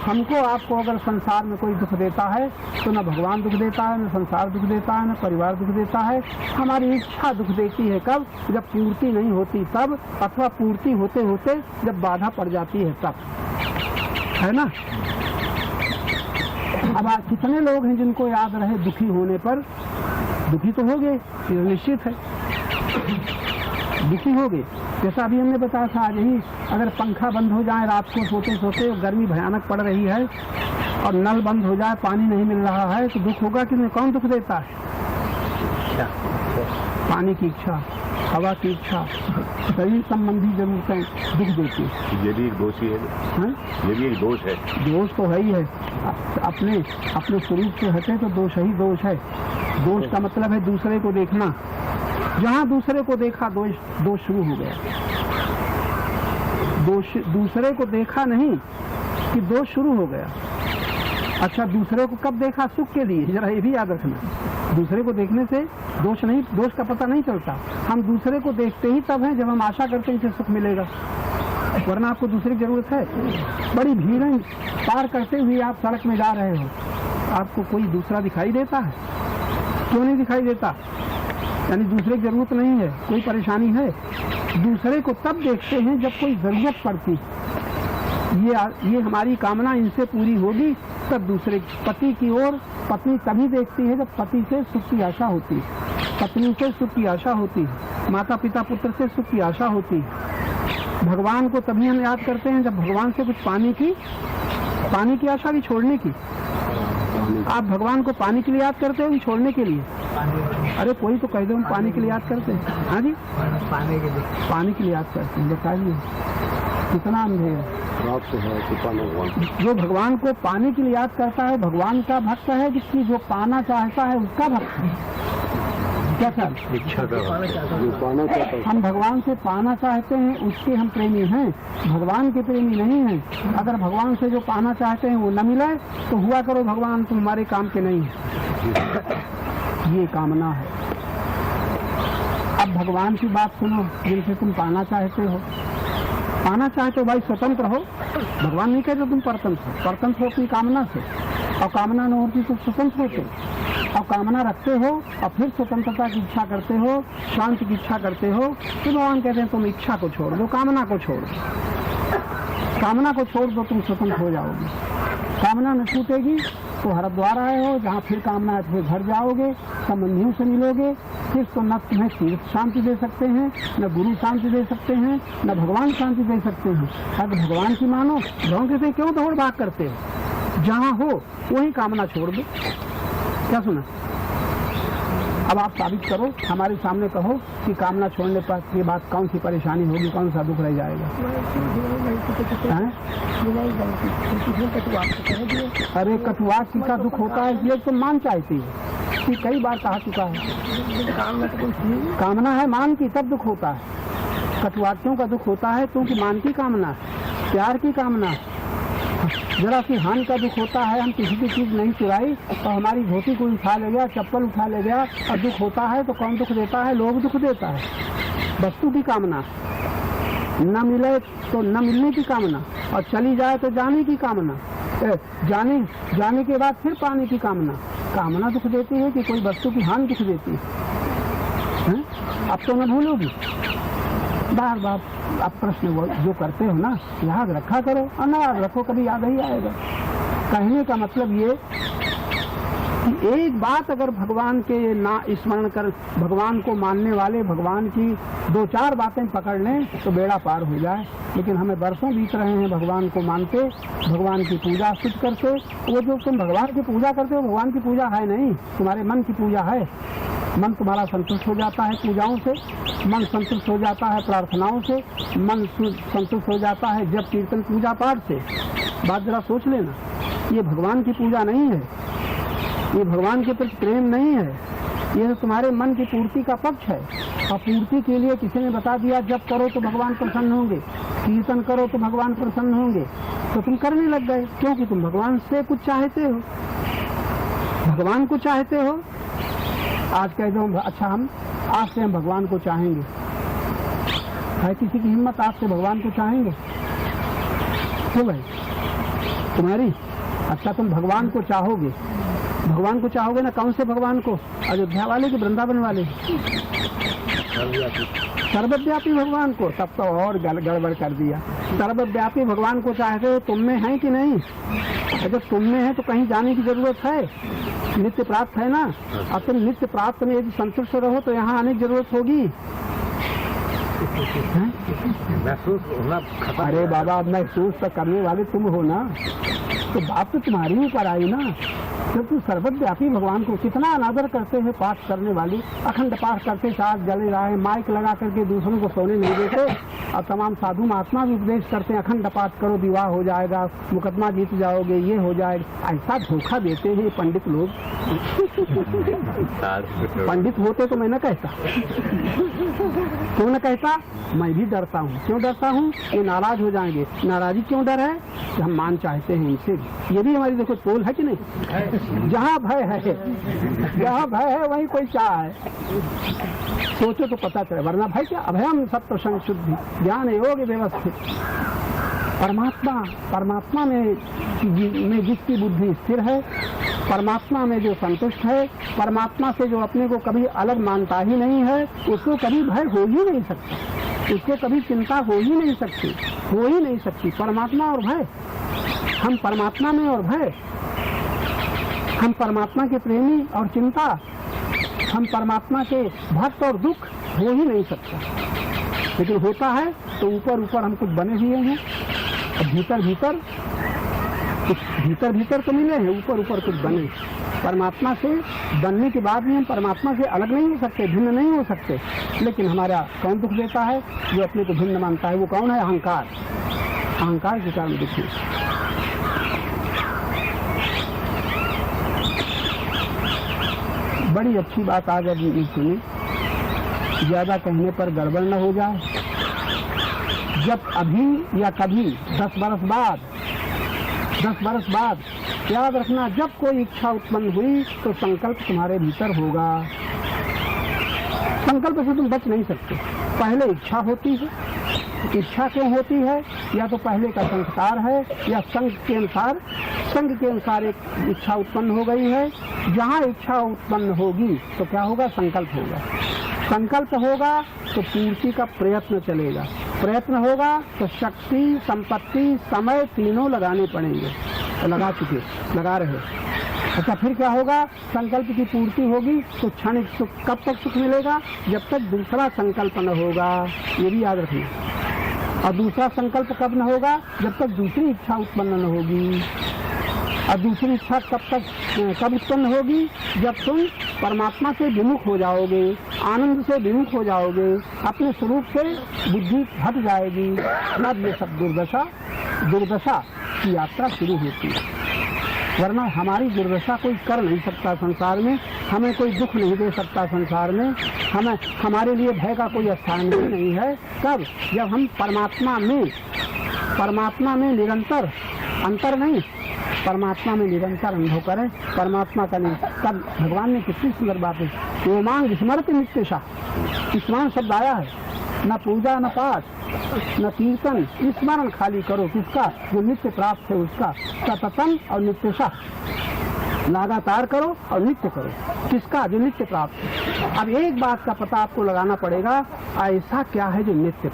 हमको आपको अगर संसार में कोई दुख देता है तो न भगवान दुख देता है, न संसार दुख देता है, न परिवार दुख देता है। हमारी इच्छा दुख देती है कब? जब पूर्ति नहीं होती तब, अथवा पूर्ति होते होते जब बाधा पड़ जाती है तब, है ना। अब कितने लोग हैं जिनको याद रहे दुखी होने पर? दुखी तो हो गए, ये निश्चित है, दुखी हो गए। जैसा अभी हमने बताया था आज ही, अगर पंखा बंद हो जाए रात को सोते सोते, गर्मी भयानक पड़ रही है और नल बंद हो जाए, पानी नहीं मिल रहा है, तो दुख होगा कि नहीं? कौन दुख देता है? पानी की इच्छा, हवा की इच्छा, शरीर संबंधी जरूरतें दुख देती है। ये भी एक दोष ही है, ये भी एक दोष है। दोष तो है ही है, अपने स्वरूप से हटे तो दोष ही दोष है। दोष का मतलब है दूसरे को देखना, जहाँ दूसरे को देखा दोष शुरू हो गया। दूसरे को देखा नहीं कि दोष शुरू हो गया। अच्छा, दूसरे को कब देखा? सुख के लिए, जरा ये भी याद रखना। दूसरे को देखने से दोष का पता नहीं चलता। हम दूसरे को देखते ही तब हैं जब हम आशा करते हैं कि सुख मिलेगा, वरना आपको दूसरे की जरूरत है। बड़ी भीड़ पार करते हुए आप सड़क में जा रहे हो, आपको कोई दूसरा दिखाई देता है? क्यों नहीं दिखाई देता? यानी दूसरे की जरूरत नहीं है, कोई परेशानी है। दूसरे को तब देखते हैं जब कोई जरूरत पड़ती। ये हमारी कामना इनसे पूरी होगी तब दूसरे पति की ओर पत्नी तभी देखती है जब पति से सुख की आशा होती है, पत्नी से सुख की आशा होती है, माता पिता पुत्र से सुख की आशा होती है। भगवान को तभी हम याद करते हैं जब भगवान से कुछ पाने की आशा भी छोड़ने की। आप भगवान को पानी के लिए याद करते हो कि छोड़ने के लिए? अरे कोई तो कह दो हम पानी के लिए याद करते हैं। हाँ जी, पानी के लिए याद करते हैं। बताइए कितना अंधे है। जो भगवान को पाने के लिए याद करता है भगवान का भक्त है, जिसकी जो पाना चाहता है उसका भक्त है। क्या सर? इच्छा का हम भगवान से पाना चाहते हैं उसके हम प्रेमी हैं, भगवान के प्रेमी नहीं हैं। अगर भगवान से जो पाना चाहते हैं वो न मिले तो हुआ करो भगवान तुम हमारे काम के नहीं है, ये कामना है। अब भगवान की बात सुनो, जिनसे तुम पाना चाहते हो भाई स्वतंत्र हो। भगवान नहीं कहते तुम परतंत्र हो अपनी कामना से, और कामना न होती तो स्वतंत्र होते। और कामना रखते हो और फिर स्वतंत्रता की इच्छा करते हो, शांति की इच्छा करते हो, तो भगवान कहते हैं तुम इच्छा को छोड़ दो, कामना को छोड़ दो। कामना को छोड़ दो, तुम स्वतंत्र हो जाओगे। कामना न छूटेगी तो हरिद्वार आए हो, जहाँ फिर कामना है फिर घर जाओगे, संबंधियों से मिलोगे, फिर तो न तुम्हें तीर्थ शांति दे सकते हैं, न गुरु शांति दे सकते हैं, न भगवान शांति दे सकते हैं। अगर भगवान की मानो, भगवान कहते हैं क्यों दौड़ भाग करते हो? जहाँ हो वही कामना छोड़ दो। क्या सुना? अब आप साबित करो, हमारे सामने कहो कि कामना छोड़ने पर ये बात कौन सी परेशानी होगी, कौन सा दुख रह जाएगा? अरे कटुवासी का दुख होता है इसलिए तो मान चाहती है कि कई बार कहा चुका है। कामना है मान की तब दुख होता है। कटुवासियों का दुख होता है क्योंकि मान की कामना, प्यार की कामना। जरा सी हानि का दुख होता है, हम किसी की चीज नहीं चुराई और हमारी धोती कोई उठा ले गया, चप्पल उठा ले गया, और दुख होता है। तो कौन दुख देता है? लोग दुख देता है। वस्तु की कामना, न मिले तो न मिलने की कामना, और चली जाए तो जाने की कामना, जाने के बाद फिर पाने की कामना। कामना दुख देती है कि कोई वस्तु की हानि दुख देती है? अब तो न भूलोगी। बार बार आप प्रश्न जो करते हो ना याद रखा करो, और ना याद रखो कभी याद ही आएगा। कहने का मतलब ये कि एक बात अगर भगवान के ना स्मरण कर, भगवान को मानने वाले भगवान की 2-4 बातें पकड़ लें तो बेड़ा पार हो जाए। लेकिन हमें वर्षों बीत रहे हैं भगवान को मानते, भगवान की पूजा शुद्ध करते। वो जो तुम भगवान की पूजा करते हो भगवान की पूजा है नहीं, तुम्हारे मन की पूजा है। मन तुम्हारा संतुष्ट हो जाता है पूजाओं से, मन संतुष्ट हो जाता है प्रार्थनाओं से, मन संतुष्ट हो जाता है जब कीर्तन पूजा पाठ से। बात जरा सोच लेना, ये भगवान की पूजा नहीं है, ये भगवान के प्रति प्रेम नहीं है, ये तो तुम्हारे मन की पूर्ति का पक्ष है। और पूर्ति के लिए किसी ने बता दिया जब करो तो भगवान प्रसन्न होंगे, कीर्तन करो तो भगवान प्रसन्न होंगे, तो तुम करने लग गए क्योंकि तुम भगवान से कुछ चाहते हो, भगवान को चाहते हो। आज कह दो अच्छा हम आज से हम भगवान को चाहेंगे, है किसी की हिम्मत आज से भगवान को चाहेंगे? क्यों भाई? तुम्हारी। अच्छा, तुम भगवान को चाहोगे, भगवान को चाहोगे ना? कौन से भगवान को? अयोध्या वाले कि वृंदावन वाले? सर्वव्यापी भगवान को। तब तो और गड़बड़ कर दिया। सर्वव्यापी भगवान को चाहते हो, तुम में है कि नहीं? अगर तुम में है तो कहीं जाने की जरूरत है? नित्य प्राप्त है ना। अब तुम नित्य प्राप्त में यदि संतुष्ट रहो तो यहाँ आने की जरूरत होगी। महसूस होना। अरे बाबा, महसूस तो करने वाले तुम हो ना, तो बात तो तुम्हारी ऊपर आई ना। जब तुम सर्वव्यापी भगवान को कितना अनादर करते हैं पाठ करने वाले, अखंड पाठ करते साथ जले रहे, माइक लगा करके दूसरों को सोने नहीं देते, और तमाम साधु महात्मा भी उपदेश करते हैं अखंड पाठ करो, विवाह हो जाएगा, मुकदमा जीत जाओगे, ये हो जाएगा। ऐसा धोखा देते हैं पंडित लोग। पंडित होते तो मैं न कहता। क्यों न कहता? मैं भी डरता हूँ। क्यों डरता हूँ? ये नाराज हो जाएंगे। नाराजी क्यों डर है? कि हम मान चाहते हैं इनसे। ये भी हमारी देखो पोल है कि नहीं? जहाँ भय है, जहाँ भय है वहीं कोई चाह है। सोचो तो पता चले, वरना भय क्या? अभयम सत्व संशुद्धि ज्ञान योग व्यवस्थित। परमात्मा में जिसकी बुद्धि स्थिर है, परमात्मा में जो संतुष्ट है, परमात्मा से जो अपने को कभी अलग मानता ही नहीं है, उसको कभी भय हो ही नहीं सकता, उसको कभी चिंता हो ही नहीं सकती, हो ही नहीं सकती। परमात्मा और भय, हम परमात्मा में और भय, हम परमात्मा के प्रेमी और चिंता, हम परमात्मा के भक्त और दुख हो ही नहीं सकता। लेकिन होता है तो ऊपर ऊपर हम कुछ बने हुए हैं, और भीतर भीतर तो मिले हैं, ऊपर ऊपर कुछ बने। परमात्मा से बनने के बाद भी हम परमात्मा से अलग नहीं हो सकते, भिन्न नहीं हो सकते। लेकिन हमारा कौन दुख देता है? जो अपने को भिन्न मानता है। वो कौन है? अहंकार। अहंकार के कारण दुखी। बड़ी अच्छी बात आज अभी सुनी, ज्यादा कहने पर गड़बड़ न हो जाए। जब अभी या कभी 10 बरस बाद याद रखना, जब कोई इच्छा उत्पन्न हुई तो संकल्प तुम्हारे भीतर होगा। संकल्प से तुम बच नहीं सकते। पहले इच्छा होती है। इच्छा क्यों होती है? या तो पहले का संस्कार है, या संघ के अनुसार एक इच्छा उत्पन्न हो गई है। जहाँ इच्छा उत्पन्न होगी तो क्या होगा? संकल्प होगा। संकल्प होगा तो पूर्ति का प्रयत्न चलेगा। प्रयत्न होगा तो शक्ति, संपत्ति, समय तीनों लगाने पड़ेंगे। तो लगा चुके, लगा रहे। अच्छा, फिर क्या होगा? संकल्प की पूर्ति होगी तो क्षणिक सुख। कब तक सुख मिलेगा? जब तक दूसरा संकल्प न होगा। ये भी याद रखना। और दूसरा संकल्प कब न होगा? जब तक दूसरी इच्छा उत्पन्न न होगी। और दूसरी इच्छा कब उत्पन्न होगी? जब तुम परमात्मा से विमुख हो जाओगे, आनंद से विमुख हो जाओगे, अपने स्वरूप से बुद्धि हट जाएगी। तब ये सब दुर्दशा की यात्रा शुरू होती है। वरना हमारी दुर्दशा कोई कर नहीं सकता संसार में। हमें कोई दुख नहीं दे सकता संसार में। हमारे लिए भय का कोई स्थान नहीं है। कब? जब हम परमात्मा में निरंतर, अंतर नहीं, परमात्मा में निरंतर अनुभव करें। परमात्मा का नहीं। तब भगवान ने कितनी सुंदर बात है। योमांग स्मृति नित्यशा, स्मरण शब्द आया है। न पूजा, न पाठ, न कीर्तन, स्मरण खाली करो। किसका? जो नित्य प्राप्त है उसका। सततम और नित्यशा, लगातार करो और नित्य करो। किसका? जो नित्य प्राप्त है। अब एक बात का पता आपको लगाना पड़ेगा, ऐसा क्या है जो नित्य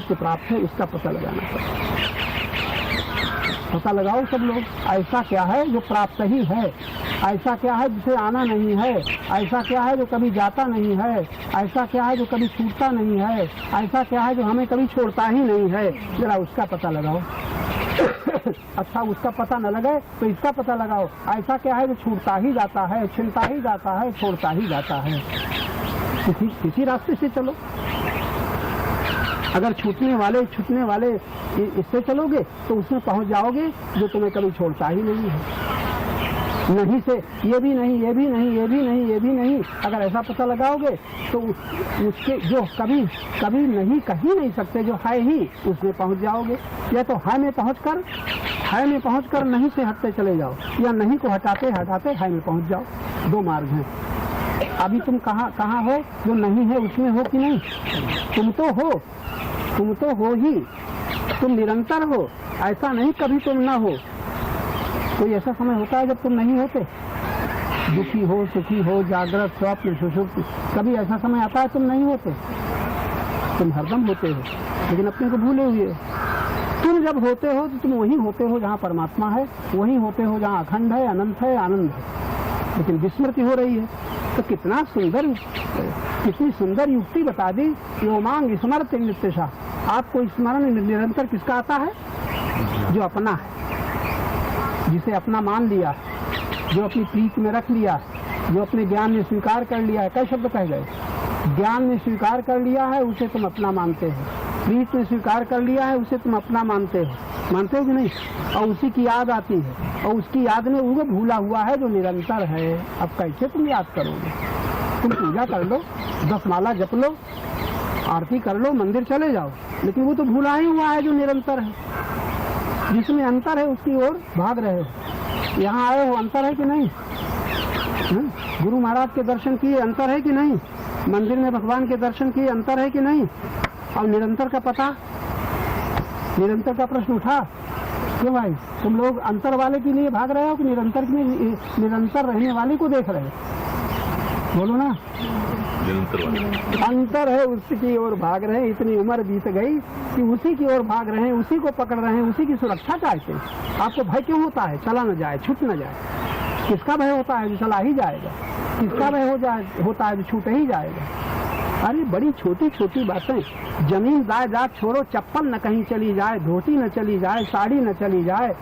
प्राप्त है, इसका पता लगाना पड़ेगा। पता लगाओ सब लोग, ऐसा क्या है जो प्राप्त ही है? ऐसा क्या है जिसे आना नहीं है? ऐसा क्या है जो कभी जाता नहीं है? ऐसा क्या है जो कभी छूटता नहीं है? ऐसा क्या है जो हमें कभी छोड़ता ही नहीं है? जरा उसका पता लगाओ। अच्छा, उसका पता न लगे तो इसका पता लगाओ। ऐसा क्या है जो छूटता ही जाता है, छिनता ही जाता है, छोड़ता ही जाता है? किसी रास्ते से चलो। अगर छूटने वाले इससे चलोगे तो उसमें पहुंच जाओगे जो तुम्हें कभी छोड़ता ही नहीं है। नहीं से ये भी नहीं, ये भी नहीं, ये भी नहीं, ये भी नहीं। अगर ऐसा पता लगाओगे तो उसके जो कभी नहीं कही नहीं सकते, जो है ही, उसमें पहुंच जाओगे। या तो है में पहुंचकर नहीं से हटते चले जाओ, या नहीं को हटाते है में पहुंच जाओ। दो मार्ग हैं। अभी तुम कहाँ हो? जो नहीं है उसमें हो कि नहीं? तुम तो हो ही। तुम निरंतर हो, ऐसा नहीं कभी तुम ना हो। कोई ऐसा समय होता है जब तुम नहीं होते, दुखी हो, सुखी हो, जागृत, स्वप्न, सुषुप्ति, कभी ऐसा समय आता है तुम नहीं होते? तुम हरदम होते हो, लेकिन अपने को भूले हुए हो। तुम जब होते हो तो तुम वही होते हो जहाँ परमात्मा है, वही होते हो जहाँ अखंड है, अनंत है, आनंद है। लेकिन विस्मृति हो रही है। तो कितना सुंदर, कितनी सुंदर युक्ति बता दी। योमांग स्मरते नित्यशा। आपको स्मरण निरंतर किसका आता है? जो अपना है, जिसे अपना मान लिया, जो अपनी प्रीत में रख लिया, जो अपने ज्ञान में स्वीकार कर लिया है। कई शब्द कह गए। ज्ञान में स्वीकार कर लिया है उसे तुम अपना मानते हो, प्रीत में स्वीकार कर लिया है उसे तुम अपना मानते हो कि नहीं? और उसी की याद आती है, और उसकी याद में वो भूला हुआ है जो निरंतर है। अब कैसे तुम याद करोगे? तुम पूजा कर लो, 10 माला जप लो, आरती कर लो, मंदिर चले जाओ, लेकिन वो तो भूला ही हुआ है जो निरंतर है, जिसमें अंतर है उसकी ओर भाग रहे हो। यहाँ आए हो, अंतर है कि नहीं? गुरु महाराज के दर्शन किए, अंतर है कि नहीं? मंदिर में भगवान के दर्शन किए, अंतर है कि नहीं? और निरंतर का पता, निरंतर का प्रश्न उठा। क्यों भाई, तुम लोग अंतर वाले के लिए भाग रहे हो कि निरंतर में निरंतर रहने वाले को देख रहे हो? बोलो ना। निरंतर वाले अंतर है, उसकी ओर भाग रहे हैं। इतनी उम्र बीत गई कि उसी की ओर भाग रहे हैं, उसी को पकड़ रहे हैं, उसी की सुरक्षा चाहते हैं। आपको भय क्यों होता है? चला न जाए, छूट न जाए। किसका भय होता है? जो चला ही जाएगा। किसका भय होता है? जो छूट ही जाएगा। अरे बड़ी छोटी छोटी बातें। जमीन जायदाद छोड़ो, चप्पल न कहीं चली जाए, धोती न चली जाए, साड़ी न चली जाए,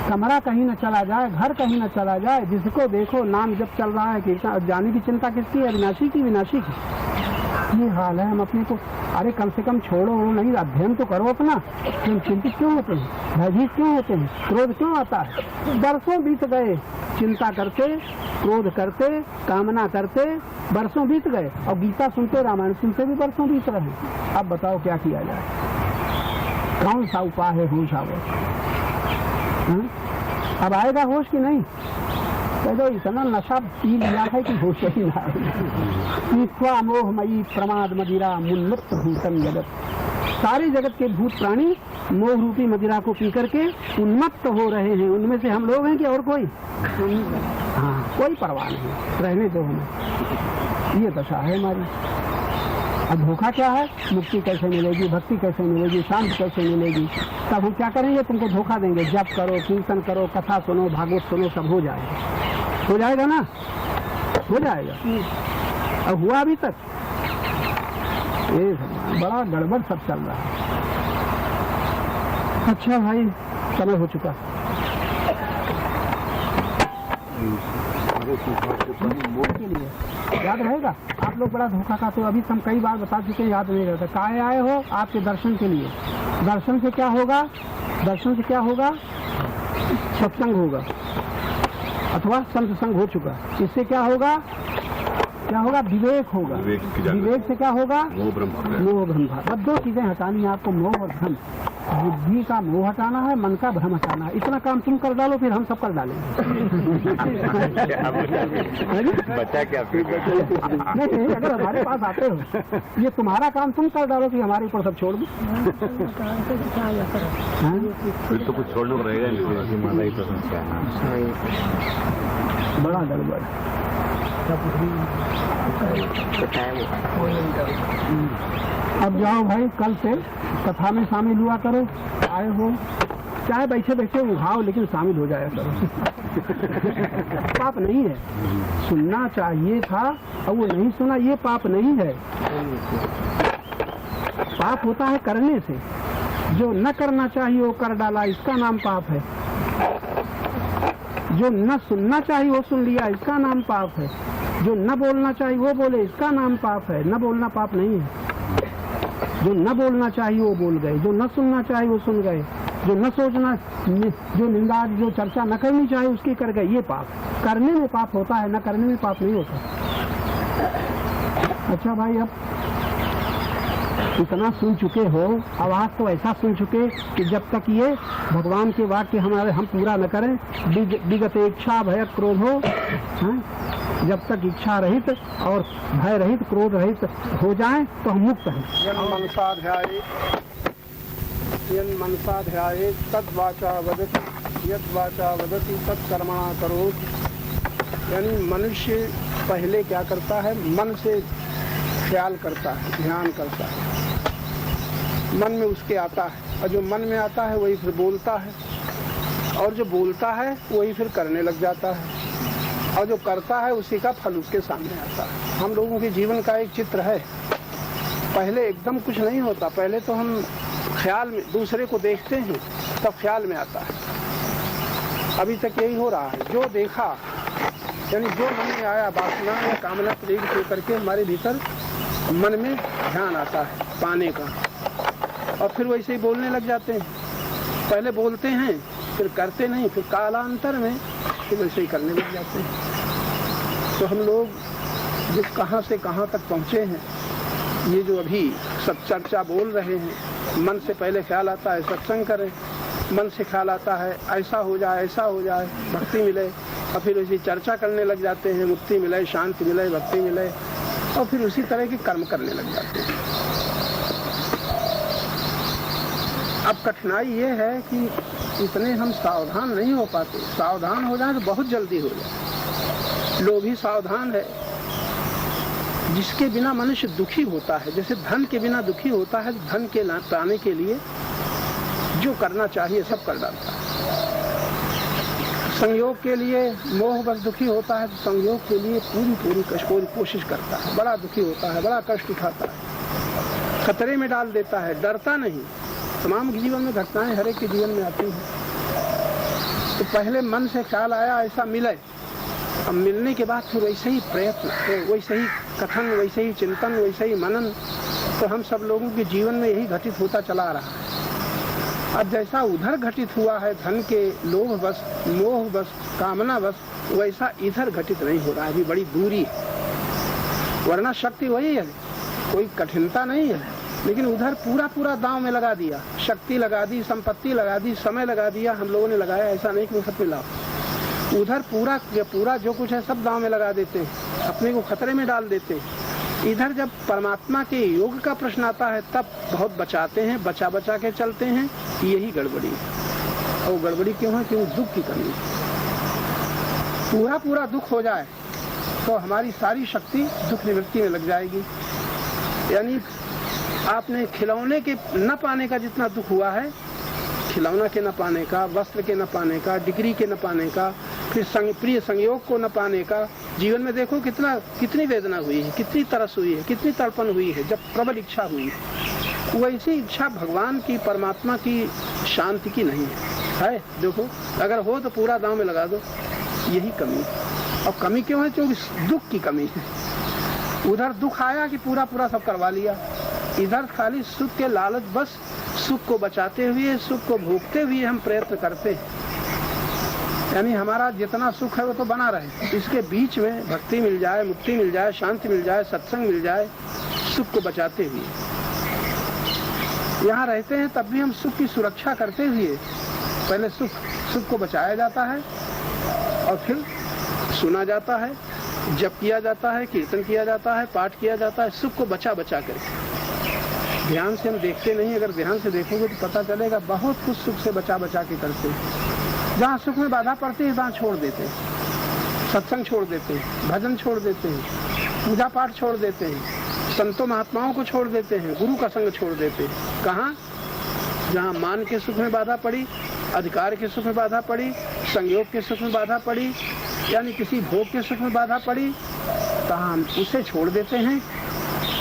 कमरा कहीं न चला जाए, घर कहीं न चला जाए, जिसको देखो नाम जब चल रहा है, कीर्तन। जाने की चिंता किसकी है? विनाशी की, विनाशी की। ये हाल है हम अपने को। अरे कम से कम छोड़ो नहीं, अध्ययन तो करो अपना। तुम चिंतित क्यों होते हैं? भयभीत क्यों होते हैं? क्रोध क्यों आता है? बरसों बीत गए चिंता करते, क्रोध करते, कामना करते, बरसों बीत गए। और गीता सुनते, रामायण सुनते भी बरसों बीत रहे। अब बताओ क्या किया जाए? कौन सा उपाय है होश आवे? अब आएगा होश कि नहीं? तो इतना नशा पी लिया है कि होश ही ना आए। मोहमयी प्रमाद मदिरा मुन्मुक्त भूतम जगत। सारे जगत के भूत प्राणी मोह रूपी मदिरा को पी करके उन्मत्त हो रहे हैं। उनमें से हम लोग हैं कि और कोई? हाँ, कोई परवाह नहीं, रहने दो हमें। ये दशा है हमारी। अब धोखा क्या है? मुक्ति कैसे मिलेगी, भक्ति कैसे मिलेगी, शांति कैसे मिलेगी? तब हम क्या करेंगे? तुमको धोखा देंगे। जप करो, कीर्तन करो, कथा सुनो, भागवत सुनो, सब हो जाएगा। हो जाएगा ना? हो जाएगा। अब हुआ अभी तक? ये बड़ा गड़बड़ सब चल रहा है। अच्छा भाई, समय हो चुका। के लिए याद रहेगा? आप लोग बड़ा धोखा खाते हो। अभी हम कई बार बता चुके हैं, याद नहीं रहता। काहे आए हो? आपके दर्शन के लिए। दर्शन से क्या होगा? दर्शन से क्या होगा? सत्संग होगा अथवा संत संग हो चुका। इससे क्या होगा? क्या होगा? विवेक होगा। विवेक से क्या होगा? मोह भ्रम। बस 2 चीजें हटानी है आपको, मोह और भ्रम। बुद्धि का मोह हटाना है, मन का भ्रम हटाना है। इतना काम तुम कर डालो, फिर हम सब कर डालेंगे। बचा क्या? नहीं, अगर हमारे पास आते हो, ये तुम्हारा काम तुम कर डालो कि हमारे ऊपर सब छोड़ दो। फिर तो कुछ छोड़ना रहेगा नहीं। बड़ा गड़बड़। अब जाओ भाई, कल से कथा में शामिल हुआ करो। आए हो, चाहे बैठे बैठे उठाओ, लेकिन शामिल हो जाया करो। पाप नहीं है, सुनना चाहिए था और वो नहीं सुना, ये पाप नहीं है। पाप होता है करने से। जो न करना चाहिए वो कर डाला, इसका नाम पाप है। जो न सुनना चाहिए वो सुन लिया, इसका नाम पाप है। जो न बोलना चाहिए वो बोले, इसका नाम पाप है। न बोलना पाप नहीं है। जो न बोलना चाहिए वो बोल गए, जो न सुनना चाहिए वो सुन गए, जो न सोचना, जो निंदा, जो चर्चा न करनी चाहिए उसकी कर गए, ये पाप। करने में पाप होता है, न करने में पाप नहीं होता। अच्छा भाई, अब इतना सुन चुके हो, आवाज तो ऐसा सुन चुके कि जब तक ये भगवान के वाक्य हमारे हम पूरा न करें, विगत इच्छा भय क्रोध हो, जब तक इच्छा रहित और भय रहित, क्रोध रहित हो जाए तो हम मुक्त हैं। यन मनसा ध्याये तद्वाचा वदति यद्वाचा वदति तत्कर्मणा करोति। यानी मनुष्य पहले क्या करता है, मन से ख्याल करता है, ध्यान करता है, मन में उसके आता है, और जो मन में आता है वही फिर बोलता है, और जो बोलता है वही फिर करने लग जाता है, और जो करता है उसी का फल उसके सामने आता है। हम लोगों के जीवन का एक चित्र है, पहले एकदम कुछ नहीं होता, पहले तो हम ख्याल में दूसरे को देखते हैं तब ख्याल में आता है। अभी तक यही हो रहा है, जो देखा यानी जो मन में आया, वासना या कामना प्रेरित होकर के हमारे भीतर मन में ध्यान आता है पाने का, और फिर वैसे ही बोलने लग जाते हैं। पहले बोलते हैं फिर करते नहीं, फिर कालांतर में फिर वैसे ही करने लग जाते हैं। तो हम लोग जिस कहाँ से कहाँ तक पहुँचे हैं, ये जो अभी सब चर्चा बोल रहे हैं, मन से पहले ख्याल आता है सत्संग करें, मन से ख्याल आता है ऐसा हो जाए, ऐसा हो जाए, भक्ति मिले, और फिर उसी चर्चा करने लग जाते हैं, मुक्ति मिले, शांति मिले, भक्ति मिले, और फिर उसी तरह के कर्म करने लग जाते हैं। अब कठिनाई ये है कि इतने हम सावधान नहीं हो पाते। सावधान हो जाए तो बहुत जल्दी हो जाए। लोभी सावधान है, जिसके बिना मनुष्य दुखी होता है, जैसे धन के बिना दुखी होता है, धन के पाने के लिए जो करना चाहिए सब कर डालता है। संयोग के लिए मोह बस दुखी होता है, तो संयोग के लिए पूरी कोशिश करता है, बड़ा दुखी होता है, बड़ा कष्ट उठाता है, खतरे में डाल देता है, डरता नहीं। तमाम जीवन में घटनाएं हर एक के जीवन में आती हैं। तो पहले मन से ख्याल आया ऐसा मिले, अब मिलने के बाद फिर वैसे ही प्रयत्न, वैसे ही कथन, वैसे ही चिंतन, वैसे ही मनन, तो हम सब लोगों के जीवन में यही घटित होता चला रहा है। अब जैसा उधर घटित हुआ है धन के लोभ बस, मोह बस, कामना बस, वैसा इधर घटित नहीं हो रहा है, अभी बड़ी दूरी है। वरना शक्ति वही है, कोई कठिनता नहीं है, लेकिन उधर पूरा दांव में लगा दिया, शक्ति लगा दी, संपत्ति लगा दी, समय लगा दिया, हम लोगों ने लगाया, ऐसा नहीं कि सब मिला। उधर पूरा जो कुछ है सब दांव में लगा देते हैं, अपने को खतरे में डाल देते हैं। इधर जब परमात्मा के योग का प्रश्न आता है तब बहुत बचाते हैं, बचा के चलते हैं, यही गड़बड़ी है। और गड़बड़ी क्यों है? क्योंकि दुख की कमी। पूरा दुख हो जाए तो हमारी सारी शक्ति दुख निवृत्ति में लग जाएगी। यानी आपने खिलौने के न पाने का जितना दुख हुआ है, खिलौना के न पाने का, वस्त्र के न पाने का, डिग्री के न पाने का, फिर प्रिय संयोग को न पाने का, जीवन में देखो कितनी वेदना हुई है, कितनी तरस हुई है, कितनी तड़पन हुई है जब प्रबल इच्छा हुई है। वैसी इच्छा भगवान की, परमात्मा की, शांति की नहीं है। देखो अगर हो तो पूरा दांव में लगा दो, यही कमी। और कमी क्यों है? क्योंकि दुख की कमी है। उधर दुख आया कि पूरा सब करवा लिया, इधर खाली सुख के लालच, बस सुख को बचाते हुए, सुख को भोगते हुए हम प्रयत्न करते हैं। यानी हमारा जितना सुख है वो तो बना रहे, इसके बीच में भक्ति मिल जाए, मुक्ति मिल जाए, शांति मिल जाए, सत्संग मिल जाए, सुख को बचाते हुए यहाँ रहते हैं। तब भी हम सुख की सुरक्षा करते हुए पहले सुख को बचाया जाता है, और फिर सुना जाता है, जप किया जाता है, कीर्तन किया जाता है, पाठ किया जाता है, सुख को बचा कर। ध्यान से हम देखते नहीं, अगर ध्यान से देखोगे तो पता चलेगा बहुत कुछ सुख से बचा के करते हैं। जहाँ सुख में बाधा पड़ती है वहाँ छोड़ देते हैं, सत्संग छोड़ देते हैं, भजन छोड़ देते हैं, पूजा पाठ छोड़ देते हैं, संतों महात्माओं को छोड़ देते हैं, गुरु का संग छोड़ देते हैं। कहाँ? जहाँ मान के सुख में बाधा पड़ी, अधिकार के सुख में बाधा पड़ी, संयोग के सुख में बाधा पड़ी, यानी किसी भोग के सुख में बाधा पड़ी, कहाँ हम उसे छोड़ देते हैं।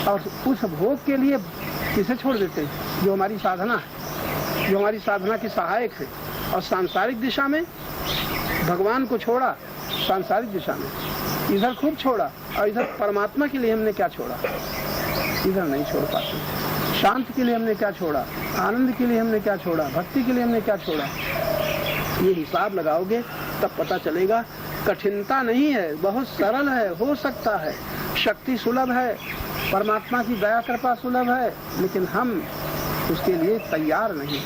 और उस भोग के लिए किसे छोड़ देते हैं? जो हमारी साधना है, जो हमारी साधना की सहायक है। और सांसारिक दिशा में भगवान को छोड़ा, सांसारिक दिशा में इधर खूब छोड़ा, और इधर परमात्मा के लिए हमने क्या छोड़ा? इधर नहीं छोड़ पाते। शांति के लिए हमने क्या छोड़ा? आनंद के लिए हमने क्या छोड़ा? भक्ति के लिए हमने क्या छोड़ा? ये हिसाब लगाओगे तब पता चलेगा। कठिनता नहीं है, बहुत सरल है, हो सकता है, शक्ति सुलभ है, परमात्मा की दया कृपा सुलभ है, लेकिन हम उसके लिए तैयार नहीं,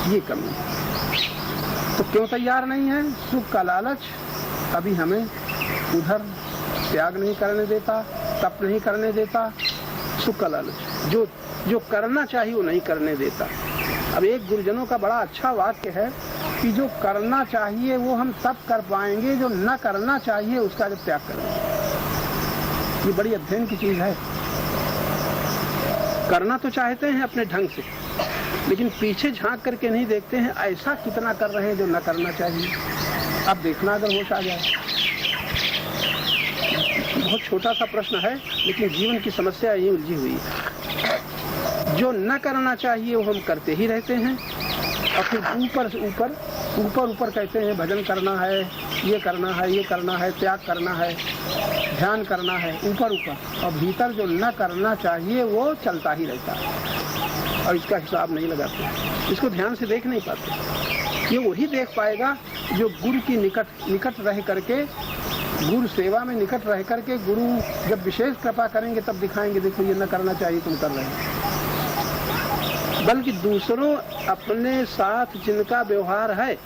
ये कमी है। तो क्यों तैयार नहीं है? सुख का लालच अभी हमें उधर त्याग नहीं करने देता, तप नहीं करने देता। सुख का लालच जो करना चाहिए वो नहीं करने देता। अब एक गुरुजनों का बड़ा अच्छा वाक्य है कि जो करना चाहिए वो हम सब कर पाएंगे, जो न करना चाहिए उसका जब त्याग करेंगे। ये बड़ी अध्ययन की चीज है। करना तो चाहते हैं अपने ढंग से, लेकिन पीछे झांक करके नहीं देखते हैं ऐसा कितना कर रहे हैं जो न करना चाहिए। अब देखना अगर होश आ जाए। बहुत छोटा सा प्रश्न है, लेकिन जीवन की समस्या यही उलझी हुई है। जो न करना चाहिए वो हम करते ही रहते हैं, और फिर ऊपर कहते हैं भजन करना है, ये करना है, ये करना है, त्याग करना है, ध्यान करना है, ऊपर और भीतर जो न करना चाहिए वो चलता ही रहता है, और इसका हिसाब नहीं लगाते, इसको ध्यान से देख नहीं पाते। ये वही देख पाएगा जो गुरु की निकट रह करके, गुरु सेवा में निकट रह करके, गुरु जब विशेष कृपा करेंगे तब दिखाएंगे, देखो ये न करना चाहिए तुम कर रहे हो। बल्कि दूसरों अपने साथ जिनका व्यवहार है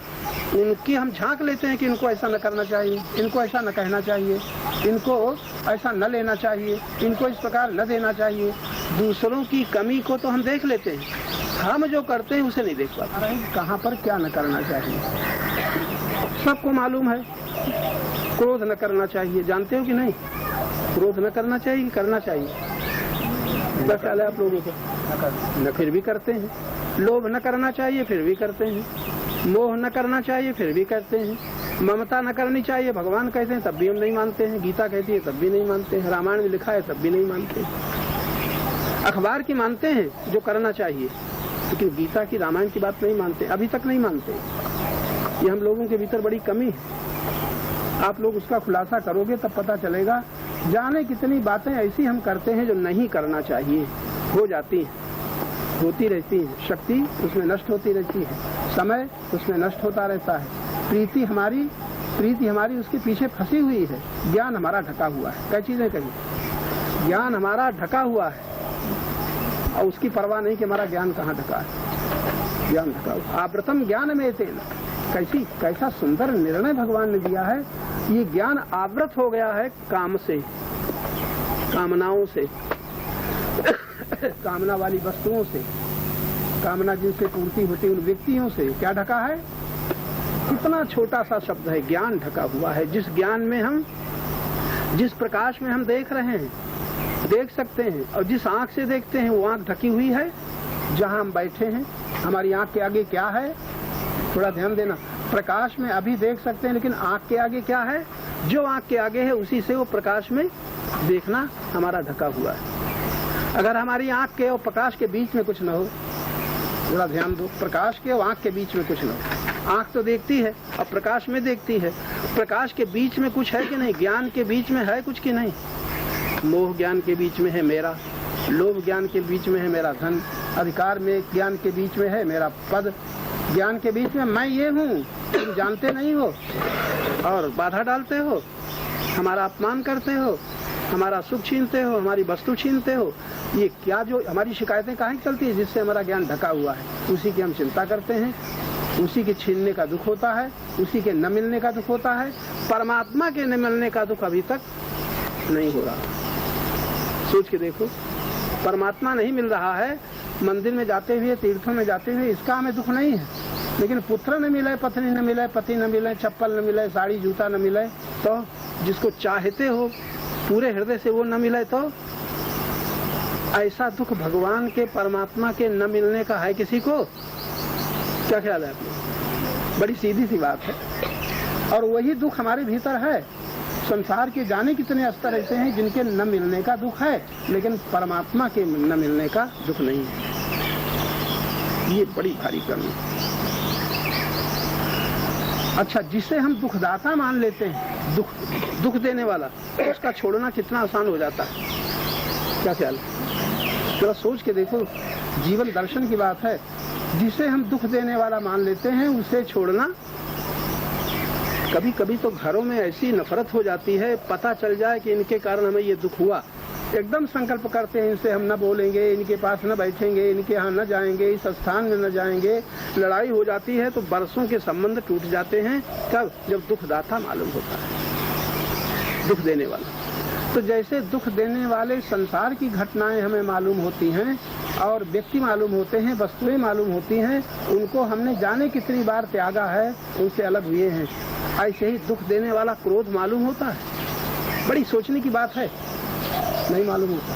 उनकी हम झांक लेते हैं कि इनको ऐसा न करना चाहिए, इनको ऐसा न कहना चाहिए, इनको ऐसा न लेना चाहिए, इनको इस प्रकार न देना चाहिए। दूसरों की कमी को तो हम देख लेते हैं, हम जो करते हैं उसे नहीं देख पाते। कहाँ पर क्या न करना चाहिए सबको मालूम है। क्रोध न करना चाहिए, जानते हो कि नहीं? क्रोध न करना चाहिए, करना चाहिए। क्या ख्याल है आप लोगों को? न फिर भी करते हैं। लोभ न करना चाहिए, फिर भी करते हैं। मोह न करना चाहिए, फिर भी करते हैं। ममता न करनी चाहिए, भगवान कहते हैं तब भी हम नहीं मानते हैं। गीता कहती है तब भी नहीं मानते हैं। रामायण में लिखा है तब भी नहीं मानते हैं। अखबार की मानते हैं जो करना चाहिए, लेकिन गीता की, रामायण की बात नहीं मानते, अभी तक नहीं मानते। ये हम लोगों के भीतर बड़ी कमी है। आप लोग उसका खुलासा करोगे तब पता चलेगा। जाने कितनी बातें ऐसी हम करते हैं जो नहीं करना चाहिए, हो जाती हैं, होती रहती है। शक्ति उसमें नष्ट होती रहती है, समय उसमें नष्ट होता रहता है। प्रीति हमारी उसके पीछे फंसी हुई है। ज्ञान हमारा ढका हुआ है। कई चीजें कही, ज्ञान हमारा ढका हुआ है और उसकी परवाह नहीं कि हमारा ज्ञान कहाँ ढका है। ज्ञान ढका हुआ। आवृतम ज्ञान में तेन, कैसा सुंदर निर्णय भगवान ने दिया है। ये ज्ञान आवृत हो गया है काम से, कामनाओं से, कामना वाली वस्तुओं से, कामना जिनसे पूर्ति होती उन व्यक्तियों से। क्या ढका है? कितना छोटा सा शब्द है, ज्ञान ढका हुआ है। जिस ज्ञान में हम, जिस प्रकाश में हम देख रहे हैं, देख सकते हैं, और जिस आंख से देखते हैं वो आंख ढकी हुई है। जहां हम बैठे हैं हमारी आंख के आगे क्या है? थोड़ा ध्यान देना। प्रकाश में अभी देख सकते हैं, लेकिन आंख के आगे क्या है? जो आंख के आगे है उसी से वो प्रकाश में देखना हमारा ढका हुआ है। अगर हमारी आंख के और प्रकाश के बीच में कुछ न हो, थोड़ा ध्यान दो, प्रकाश के और आंख के बीच में कुछ न हो। आंख तो देखती है और प्रकाश में देखती है, प्रकाश के बीच में कुछ है कि नहीं? ज्ञान के बीच में है कुछ कि नहीं? मोह ज्ञान के बीच में है मेरा, लोभ ज्ञान के बीच में है मेरा धन, अधिकार में ज्ञान के बीच में है मेरा पद, ज्ञान के बीच में मैं ये हूँ, तुम जानते नहीं हो और बाधा डालते हो, हमारा अपमान करते हो, हमारा सुख छीनते हो, हमारी वस्तु छीनते हो। ये क्या जो हमारी शिकायतें काहे चलती है? जिससे हमारा ज्ञान ढका हुआ है, उसी की हम चिंता करते हैं, उसी के छीनने का दुख होता है, उसी के न मिलने का दुख होता है। परमात्मा के न मिलने का दुख अभी तक नहीं हो रहा। सोच के देखो, परमात्मा नहीं मिल रहा है। मंदिर में जाते हुए, तीर्थों में जाते हुए इसका हमें दुख नहीं है, लेकिन पुत्र न मिले, पत्नी न मिले, पति न मिले, चप्पल न मिले, साड़ी जूता न मिले, तो जिसको चाहते हो पूरे हृदय से वो न मिले, तो ऐसा दुख भगवान के, परमात्मा के न मिलने का है किसी को? क्या ख्याल है आपको? बड़ी सीधी सी बात है। और वही दुख हमारे भीतर है। संसार के जाने कितने स्तर ऐसे हैं जिनके न मिलने का दुख है, लेकिन परमात्मा के न मिलने का दुख नहीं है। ये बड़ी भारी कमी। अच्छा, जिसे हम दुखदाता मान लेते हैं, दुख देने वाला, उसका छोड़ना कितना आसान हो जाता है। क्या ख्याल है? जरा सोच के देखो, जीवन दर्शन की बात है। जिसे हम दुख देने वाला मान लेते हैं उसे छोड़ना, कभी कभी तो घरों में ऐसी नफरत हो जाती है, पता चल जाए कि इनके कारण हमें ये दुख हुआ, एकदम संकल्प करते हैं इनसे हम न बोलेंगे, इनके पास न बैठेंगे, इनके यहाँ न जाएंगे, इस स्थान में न जाएंगे। लड़ाई हो जाती है तो बरसों के संबंध टूट जाते हैं। तब जब दुखदाता मालूम होता है, दुख देने वाला। तो जैसे दुख देने वाले संसार की घटनाएं हमें मालूम होती हैं और व्यक्ति मालूम होते हैं, वस्तुएं मालूम होती हैं, उनको हमने जाने कितनी बार त्यागा है, उनसे अलग हुए हैं। ऐसे ही दुख देने वाला क्रोध मालूम होता है। बड़ी सोचने की बात है, नहीं मालूम होता।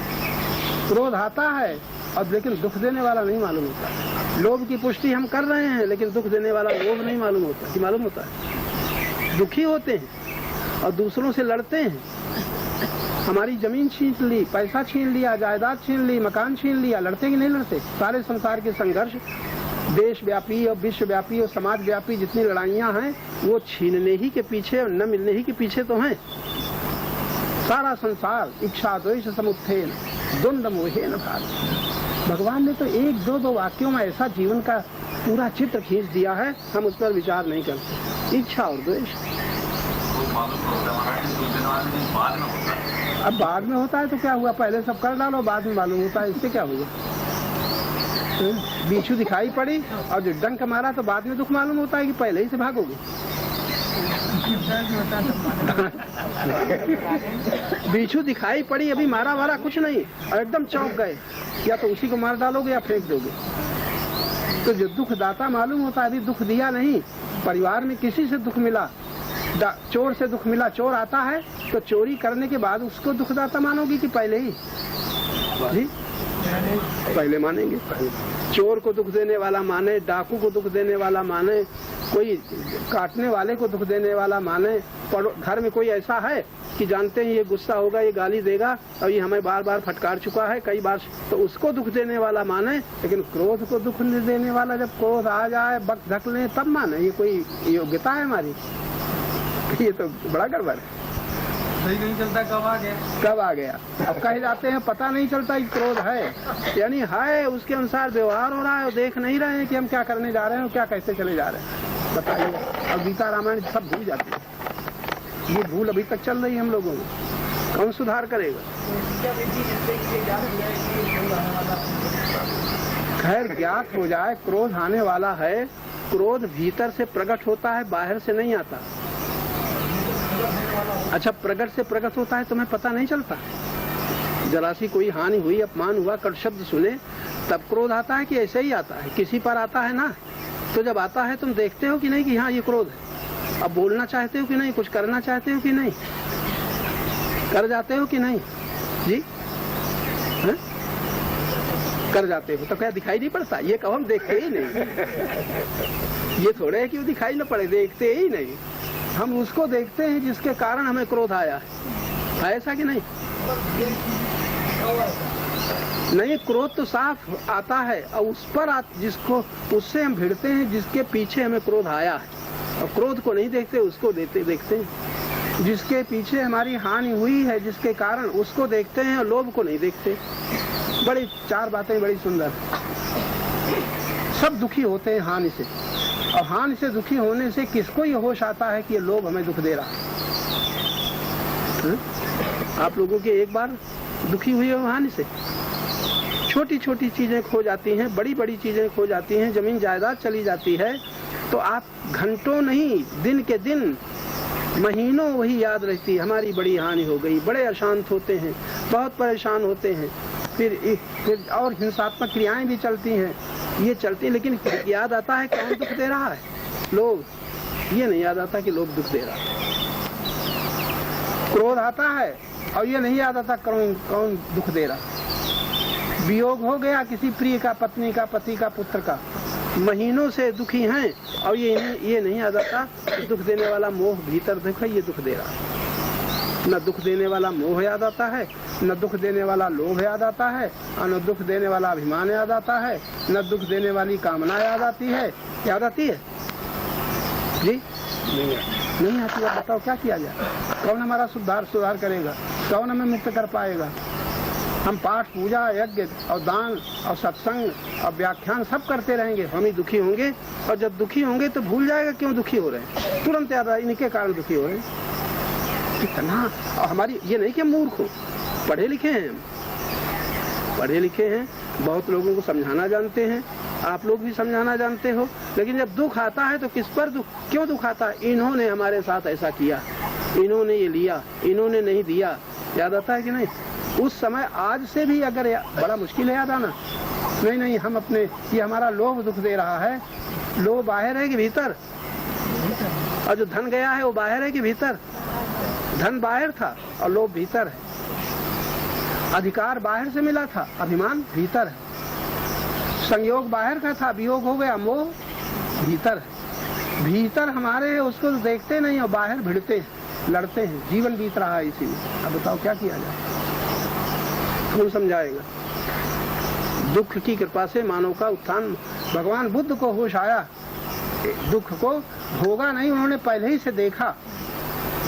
क्रोध आता है और लेकिन दुख देने वाला नहीं मालूम होता। लोभ की पुष्टि हम कर रहे हैं लेकिन दुख देने वाला लोभ नहीं मालूम होता। कि मालूम होता है, दुखी होते हैं और दूसरों से लड़ते हैं। हमारी जमीन छीन ली, पैसा छीन लिया, जायदाद छीन ली, मकान छीन लिया, लड़ते कि नहीं लड़ते? सारे संसार के संघर्ष, देश व्यापी और विश्व व्यापी और समाज व्यापी जितनी लड़ाइयाँ हैं वो छीनने ही के पीछे, न मिलने ही के पीछे तो हैं। सारा संसार इच्छा द्वेष समुत्थेन द्वंद्व मोहेन भाति। भगवान ने तो एक दो वाक्यों में ऐसा जीवन का पूरा चित्र खींच दिया है, हम उस पर विचार नहीं करते। इच्छा और द्वेष अब बाद में होता है तो क्या हुआ, पहले सब कर डालो बाद में मालूम होता है, इससे क्या हुआ? बिच्छू दिखाई पड़ी और जो डंक मारा तो बाद में दुख मालूम होता है कि पहले ही से भागोगे। बिच्छू दिखाई पड़ी, अभी मारा वारा कुछ नहीं और एकदम चौंक गए, या तो उसी को मार डालोगे या फेंक दोगे। तो जो दुख दाता मालूम होता है, अभी दुख दिया नहीं। परिवार में किसी से दुख मिला, चोर से दुख मिला, चोर आता है तो चोरी करने के बाद उसको दुखदाता मानोगी कि पहले ही? जी पहले मानेंगे। चोर को दुख देने वाला माने, डाकू को दुख देने वाला माने, कोई काटने वाले को दुख देने वाला माने। घर में कोई ऐसा है कि जानते हैं ये गुस्सा होगा, ये गाली देगा और ये हमें बार बार फटकार चुका है कई बार, तो उसको दुख देने वाला माने। लेकिन क्रोध को दुख देने वाला जब क्रोध आ जाए, बक धक ले, तब माने। ये कोई योग्यता है हमारी? ये तो बड़ा गड़बड़ है। सही नहीं चलता कब आ गया। अब कहे जाते हैं पता नहीं चलता कि क्रोध है, यानी है उसके अनुसार व्यवहार हो रहा है और देख नहीं रहे हैं कि हम क्या करने जा रहे हैं और क्या कैसे चले जा रहे हैं। बताइए, अब गीता रामायण सब भूल जाते हैं। ये भूल अभी तक चल रही है हम लोगों में, कौन सुधार करेगा? खैर ज्ञात हो जाए क्रोध आने वाला है। क्रोध भीतर से प्रकट होता है, बाहर से नहीं आता। अच्छा, प्रकट से प्रकट होता है तुम्हें पता नहीं चलता? जरा सी कोई हानि हुई, अपमान हुआ, कट शब्द सुने तब क्रोध आता है कि ऐसे ही आता है? किसी पर आता है ना, तो जब आता है तुम देखते हो कि नहीं कि हाँ ये क्रोध है। अब बोलना चाहते हो कि नहीं, कुछ करना चाहते हो कि नहीं, कर जाते हो कि नहीं? जी है? कर जाते हो तो क्या दिखाई नहीं पड़ता? ये कहो हम देखते ही नहीं। ये थोड़े है कि वो दिखाई न पड़े, देखते ही नहीं। हम उसको देखते हैं जिसके कारण हमें क्रोध आया है, ऐसा कि नहीं? नहीं, क्रोध तो साफ आता है और उस पर जिसको उससे हम भिड़ते हैं, जिसके पीछे हमें क्रोध आया है। और क्रोध को नहीं देखते, उसको देखते हैं। जिसके पीछे हमारी हानि हुई है, जिसके कारण, उसको देखते हैं और लोभ को नहीं देखते। बड़ी चार बातें बड़ी सुंदर। सब दुखी होते हैं हानि से, और हानि से दुखी होने से किसको ये होश आता है कि ये लोभ हमें दुख दे रहा है? आप लोगों के एक बार दुखी हुए हो हानि से? छोटी छोटी चीजें खो जाती हैं, बड़ी बड़ी चीजें खो जाती हैं, जमीन जायदाद चली जाती है, तो आप घंटों नहीं, दिन के दिन, महीनों वही याद रहती है, हमारी बड़ी हानि हो गई। बड़े अशांत होते हैं, बहुत परेशान होते हैं। फिर और हिंसात्मक क्रियाएं भी चलती हैं, ये चलती, लेकिन याद आता है कौन दुख दे रहा है? लोग। ये नहीं याद आता कि लोग दुख दे रहा है। क्रोध आता है और ये नहीं याद आता कौन दुख दे रहा। वियोग हो गया किसी प्रिय का, पत्नी का, पति का, पुत्र का, महीनों से दुखी हैं और ये नहीं याद आता कि दुख देने वाला मोह भीतर देखो ये दुख दे रहा है। न दुख देने वाला मोह याद आता है, न दुख देने वाला लोभ याद आता है, और न दुख देने वाला अभिमान याद आता है, न दुख देने वाली कामना याद आती है। याद आती है? जी नहीं आती है। बताओ क्या किया जाए? कौन हमारा सुधार करेगा? कौन हमें मुक्त कर पाएगा? हम पाठ, पूजा, यज्ञ और दान और सत्संग और व्याख्यान सब करते रहेंगे, हम ही दुखी होंगे। और जब दुखी होंगे तो भूल जाएगा क्यों दुखी हो रहे हैं, तुरंत याद आएगा इनके कारण दुखी हो रहे हैं। कितना, और हमारी ये नहीं कि हम मूर्ख हो, पढ़े लिखे हैं, पढ़े लिखे हैं, बहुत लोगों को समझाना जानते हैं, आप लोग भी समझाना जानते हो। लेकिन जब दुख आता है तो किस पर दुख, क्यों दुख आता है? इन्होंने हमारे साथ ऐसा किया, इन्होंने ये लिया, इन्होंने नहीं दिया, याद आता है कि नहीं? उस समय आज से भी अगर बड़ा मुश्किल है याद आना। नहीं हम अपने, ये हमारा लोभ दुख दे रहा है। लोभ बाहर है कि भीतर? और जो धन गया है वो बाहर है कि भीतर? धन बाहर था और लोभ भीतर है। अधिकार बाहर से मिला था, अभिमान भीतर है। संयोग बाहर का था, वियोग हो गया, मोह भीतर है। भीतर हमारे है, उसको देखते नहीं और बाहर भिड़ते हैं, लड़ते हैं। जीवन बीत रहा है इसी में। अब बताओ क्या किया जाए? कौन समझाएगा? दुख की कृपा से मानव का उत्थान। भगवान बुद्ध को होश आया, दुख को भोगा नहीं, उन्होंने पहले ही से देखा।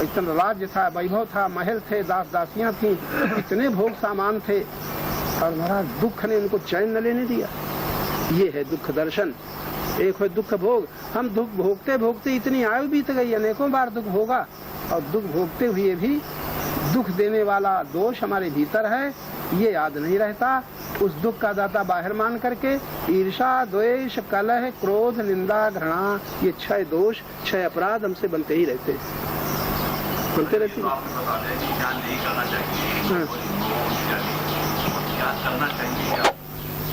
इतना राज्य था, वैभव था, महल थे, दास दासियां थी, इतने भोग सामान थे, और महाराज दुख ने उनको चैन न लेने दिया। ये है दुख दर्शन। एक है दुख भोग। हम दुख भोगते भोगते इतनी आयु बीत गई, अनेकों बार दुख भोगा, और दुख भोगते हुए भी दुख देने वाला दोष हमारे भीतर है, ये याद नहीं रहता। उस दुख का दाता बाहर मान करके ईर्षा, द्वेष, कलह, क्रोध, निंदा, घृणा, ये 6 दोष, 6 अपराध हमसे बनते ही रहते हैं, बनते रहते हैं।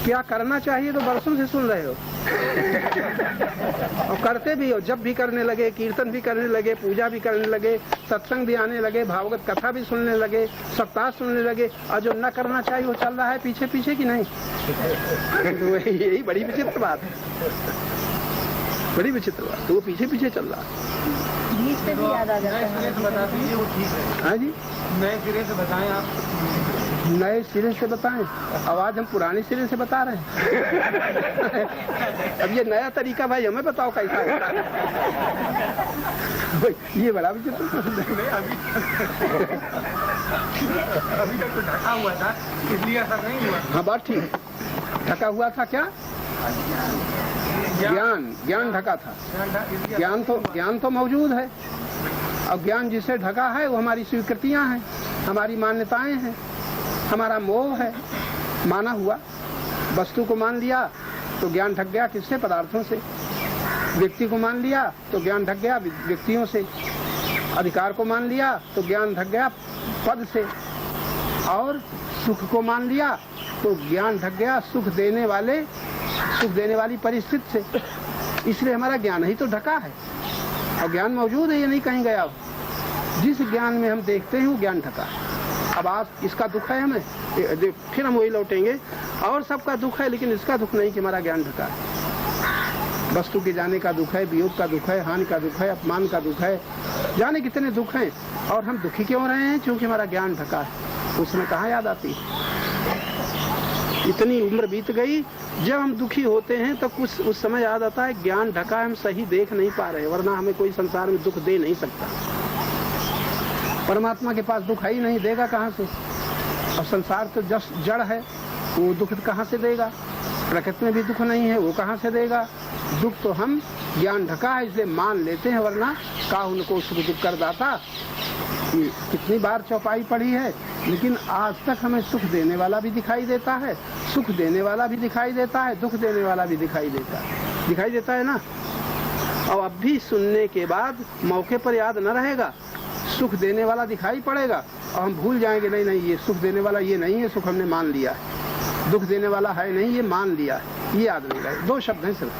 क्या करना चाहिए तो बरसों से सुन रहे हो और करते भी हो। जब भी करने लगे, कीर्तन भी करने लगे, पूजा भी करने लगे, सत्संग भी आने लगे, भागवत कथा भी सुनने लगे, सप्ताह सुनने लगे, और जो न करना चाहिए वो चल रहा है पीछे पीछे की नहीं। तो यही बड़ी विचित्र बात है, बड़ी विचित्र बात। तो वो पीछे पीछे चल रहा है। बीच से भी याद आ जाता है। हाँ जी, नए सिरे से बताएं आप। नए सिरे से बताएं? आवाज हम पुराने सिरे से बता रहे हैं। अब ये नया तरीका भाई हमें बताओ कैसा होता है। ये बड़ा विचित्र। अभी तक तो ढका हुआ था, इसलिए ऐसा नहीं हुआ। हाँ बात ठीक, ढका हुआ था। क्या ज्ञान ढका था। ज्ञान तो मौजूद है, और ज्ञान जिसे ढका है वो हमारी स्वीकृतियां हैं, हमारी मान्यताएं हैं, हमारा मोह है। माना हुआ वस्तु को मान लिया तो ज्ञान ढक गया। किससे? पदार्थों से। व्यक्ति को मान लिया तो ज्ञान ढक गया व्यक्तियों से। अधिकार को मान लिया तो ज्ञान ढक गया पद से। और सुख को मान लिया तो ज्ञान ढक गया सुख देने वाली परिस्थिति से। इसलिए हमारा ज्ञान ही तो ढका है, और ज्ञान मौजूद है, ये नहीं कहीं गया हो। जिस ज्ञान में हम देखते हैं वो ज्ञान ढका है। अब आज इसका दुख है हमें, फिर हम वही लौटेंगे। और सबका दुख है, लेकिन इसका दुख नहीं कि हमारा ज्ञान ढका है। वस्तु के जाने का दुख है, वियोग का दुख है, हानि का दुख है, अपमान का दुख है, जाने कितने दुख हैं। और हम दुखी क्यों रहे हैं? क्योंकि हमारा ज्ञान ढका है। उसमें कहाँ याद आती है? इतनी उम्र बीत गई, जब हम दुखी होते हैं तो कुछ उस समय याद आता है ज्ञान ढका है, हम सही देख नहीं पा रहे, वरना हमें कोई संसार में दुख दे नहीं सकता। परमात्मा के पास दुख है ही नहीं, देगा कहाँ से? और संसार तो जड़ है, वो दुख कहाँ से देगा? प्रकृति में भी दुख नहीं है, वो कहाँ से देगा? दुख तो हम ज्ञान ढका है इसलिए मान लेते हैं, वरना का उनको सुख दुख कर दाता। कितनी बार चौपाई पढ़ी है, लेकिन आज तक हमें सुख देने वाला भी दिखाई देता है, सुख देने वाला भी दिखाई देता है, दुख देने वाला भी दिखाई देता है ना। और अब भी सुनने के बाद मौके पर याद न रहेगा, सुख देने वाला दिखाई पड़ेगा और हम भूल जाएंगे, नहीं ये सुख देने वाला ये नहीं है, सुख हमने मान लिया है। दुख देने वाला है नहीं, ये मान लिया है, ये याद नहीं रहे। 2 शब्द हैं सिर्फ,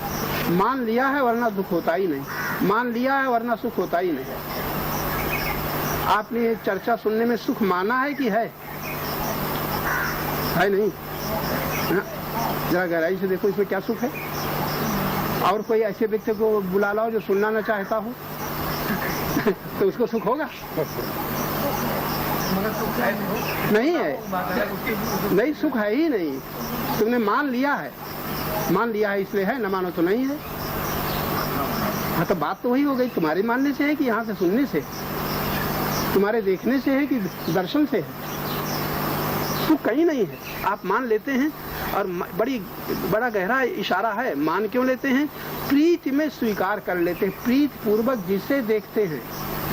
मान लिया है वरना दुख होता ही नहीं, मान लिया है वरना सुख होता ही नहीं। आपने ये चर्चा सुनने में सुख माना है कि है नहीं? जरा गहराई से देखो इसमें क्या सुख है। और कोई ऐसे व्यक्ति को बुला लाओ जो सुनना न चाहता हो तो उसको सुख होगा? नहीं है, नहीं, सुख है ही नहीं। तुमने मान लिया है इसलिए है, न मानो तो नहीं है। हाँ तो बात तो वही हो गई, तुम्हारे मानने से है कि यहाँ से सुनने से, तुम्हारे देखने से है कि दर्शन से है? सुख कहीं नहीं है, आप मान लेते हैं। और बड़ा गहरा इशारा है, मान क्यों लेते हैं? प्रीति में स्वीकार कर लेते हैं। प्रीति पूर्वक जिसे देखते हैं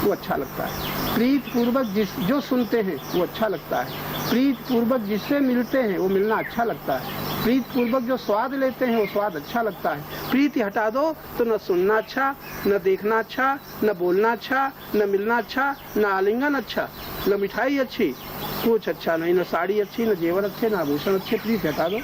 वो अच्छा लगता है, प्रीति पूर्वक जो सुनते हैं वो अच्छा लगता है, प्रीति पूर्वक जिससे मिलते हैं वो मिलना अच्छा लगता है, प्रीति पूर्वक जो स्वाद लेते हैं वो स्वाद अच्छा लगता है। प्रीति हटा दो तो न सुनना अच्छा, न देखना अच्छा, न बोलना अच्छा, न मिलना अच्छा, न आलिंगन अच्छा, न मिठाई अच्छी, कुछ अच्छा नहीं, न साड़ी अच्छी, न जेवर अच्छे, न आभूषण अच्छे, प्रीति हटा दो।